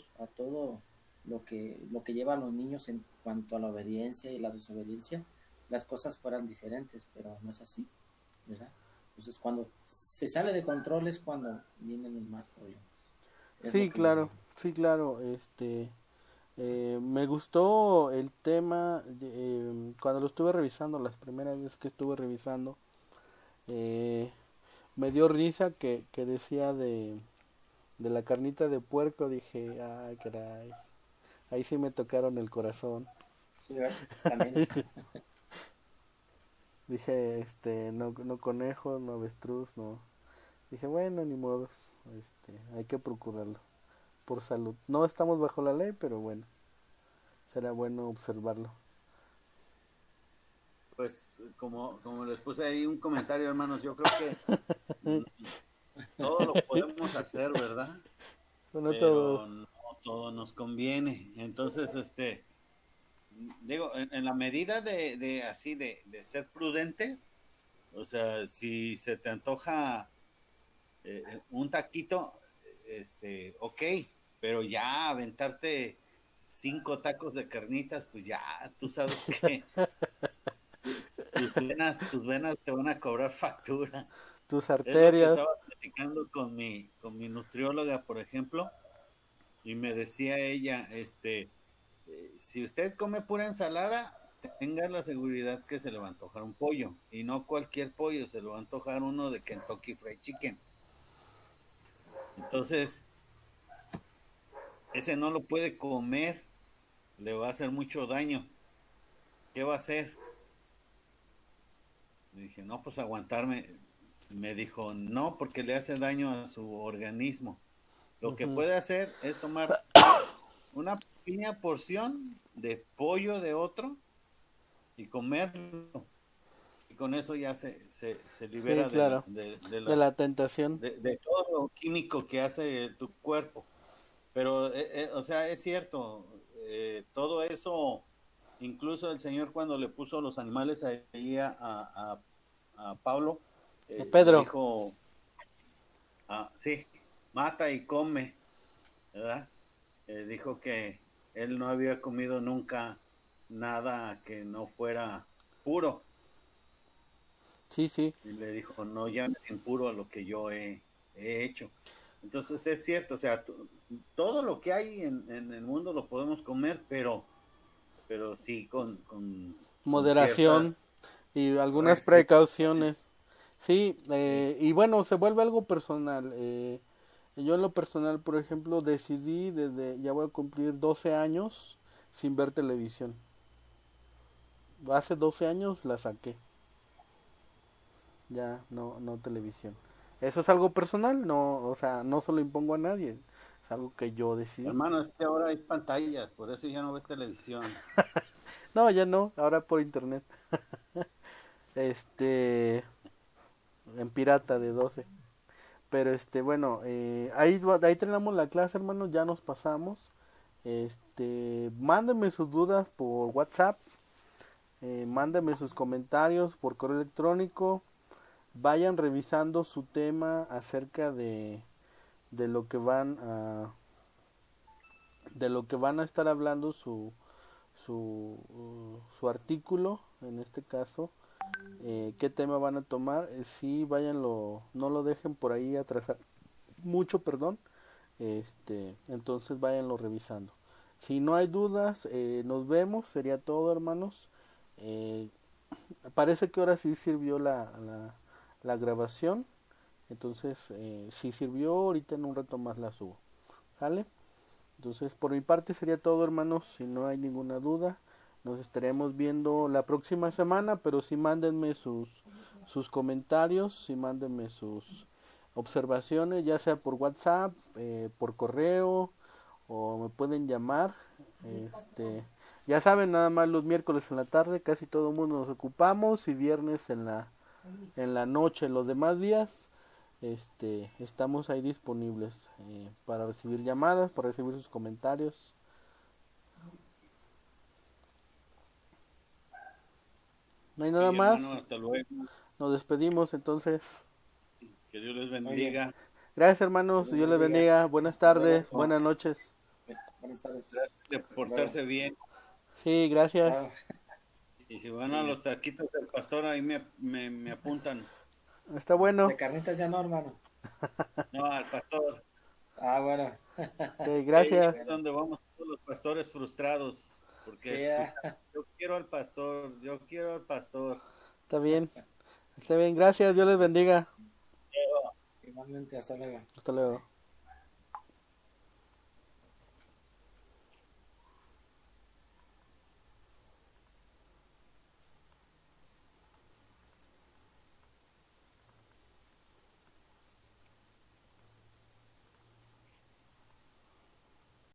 Speaker 2: lo que lleva a los niños en cuanto a la obediencia y la desobediencia, las cosas fueran diferentes, pero no es así, ¿verdad? Entonces cuando se sale de control es cuando vienen los más problemas. Es lo
Speaker 1: sí,
Speaker 2: que yo
Speaker 1: claro.
Speaker 2: veo.
Speaker 1: Sí, claro. Me gustó el tema cuando lo estuve revisando, las primeras veces que estuve revisando, eh, me dio risa que decía de la carnita de puerco, dije, ay, caray, ahí sí me tocaron el corazón.
Speaker 2: Sí, ¿verdad? También es,
Speaker 1: Dije, no, no conejo, no avestruz, no. Dije, bueno, ni modo, hay que procurarlo, por salud. No estamos bajo la ley, pero bueno, será bueno observarlo.
Speaker 3: Pues como les puse ahí un comentario, hermanos, yo creo que mm, todo lo podemos hacer, ¿verdad?
Speaker 1: Bueno, todo,
Speaker 3: Pero no todo nos conviene. Entonces, digo, en la medida de así, de ser prudentes, o sea, si se te antoja un taquito, ok, pero ya aventarte 5 tacos de carnitas, pues ya, tú sabes que tus venas te van a cobrar factura.
Speaker 1: Tus
Speaker 3: Es lo que
Speaker 1: arterias.
Speaker 3: estaba platicando con mi nutrióloga, por ejemplo, y me decía ella, si usted come pura ensalada, tenga la seguridad que se le va a antojar un pollo, y no cualquier pollo, se le va a antojar uno de Kentucky Fried Chicken. Entonces, ese no lo puede comer, le va a hacer mucho daño. ¿Qué va a hacer? Le dije, no, pues aguantarme. Me dijo, no, porque le hace daño a su organismo. Lo que
Speaker 1: Ujú.
Speaker 3: puede hacer es tomar una pequeña porción de pollo de otro y comerlo. Y con eso ya se
Speaker 1: Sí,
Speaker 3: libera de, la,
Speaker 1: claro.
Speaker 3: de
Speaker 1: De la
Speaker 3: las,
Speaker 1: tentación.
Speaker 3: de todo lo químico que hace tu cuerpo. Pero, o sea, es cierto, todo eso, incluso el Señor cuando le puso los animales ahí a Pablo, le
Speaker 1: Pedro.
Speaker 3: dijo, sí, mata y come, ¿verdad? Dijo que él no había comido nunca nada que no fuera puro.
Speaker 1: Sí, sí.
Speaker 3: Y le dijo, no llames impuro a lo que yo he hecho. Entonces es cierto, o sea, todo lo que hay en el mundo lo podemos comer, pero sí con
Speaker 1: Moderación
Speaker 3: ciertas
Speaker 1: y algunas precauciones.
Speaker 3: restricciones.
Speaker 1: Sí,
Speaker 3: Sí.
Speaker 1: y bueno, se vuelve algo personal. Yo en lo personal, por ejemplo, decidí desde, ya voy a cumplir 12 años sin ver televisión. Hace 12 años la saqué, ya no televisión. Eso es algo personal, no, o sea, no se lo impongo a nadie, es algo que yo decidí.
Speaker 3: Hermano, es que ahora hay pantallas, por eso ya no ves televisión.
Speaker 1: No, ya no, ahora por internet. Este, en pirata de 12. Pero bueno, ahí terminamos la clase, hermanos, ya nos pasamos. Mándenme sus dudas por WhatsApp, mándenme sus comentarios por correo electrónico, vayan revisando su tema acerca de lo que van a de lo que van a estar hablando su artículo, en este caso, qué tema van a tomar, sí, váyanlo, no lo dejen por ahí atrasar mucho, perdón, entonces váyanlo revisando. Si no hay dudas, nos vemos, sería todo, hermanos. Eh, Parece que ahora sí sirvió la grabación, entonces si sirvió, ahorita en un rato más la subo, ¿sale? Entonces por mi parte sería todo, hermanos, si no hay ninguna duda. Nos estaremos viendo la próxima semana, pero sí mándenme sus comentarios, sí mándenme sus observaciones, ya sea por WhatsApp, por correo, o me pueden llamar. Ya saben, nada más los miércoles en la tarde, casi todo el mundo nos ocupamos, y viernes en la noche. Los demás días, estamos ahí disponibles para recibir llamadas, para recibir sus comentarios. No hay nada
Speaker 3: Y
Speaker 1: más.
Speaker 3: hermano, hasta luego.
Speaker 1: Nos despedimos entonces.
Speaker 3: Que Dios les
Speaker 2: Muy bien.
Speaker 3: bendiga.
Speaker 1: Gracias,
Speaker 2: Que
Speaker 1: hermanos.
Speaker 2: Dios
Speaker 1: Dios les
Speaker 2: bendiga.
Speaker 1: bendiga. Buenas
Speaker 2: Hasta luego.
Speaker 1: tardes, buenas noches.
Speaker 2: Buenas tardes.
Speaker 3: Gracias de
Speaker 2: Hasta luego.
Speaker 3: portarse bien.
Speaker 1: Sí, gracias.
Speaker 2: Claro.
Speaker 3: Y si van a
Speaker 2: Sí.
Speaker 3: los taquitos del pastor, ahí me apuntan.
Speaker 1: Está bueno.
Speaker 2: De carnitas ya no, hermano.
Speaker 3: No, al pastor.
Speaker 2: Bueno.
Speaker 1: Ok,
Speaker 3: Ahí es
Speaker 1: gracias.
Speaker 2: Bueno.
Speaker 3: donde vamos todos los pastores frustrados. Porque
Speaker 2: Sí,
Speaker 3: escuchan, yo quiero al pastor, yo quiero al pastor.
Speaker 1: Está bien. Está bien. Gracias. Dios les bendiga.
Speaker 2: igualmente, hasta luego.
Speaker 1: Hasta luego.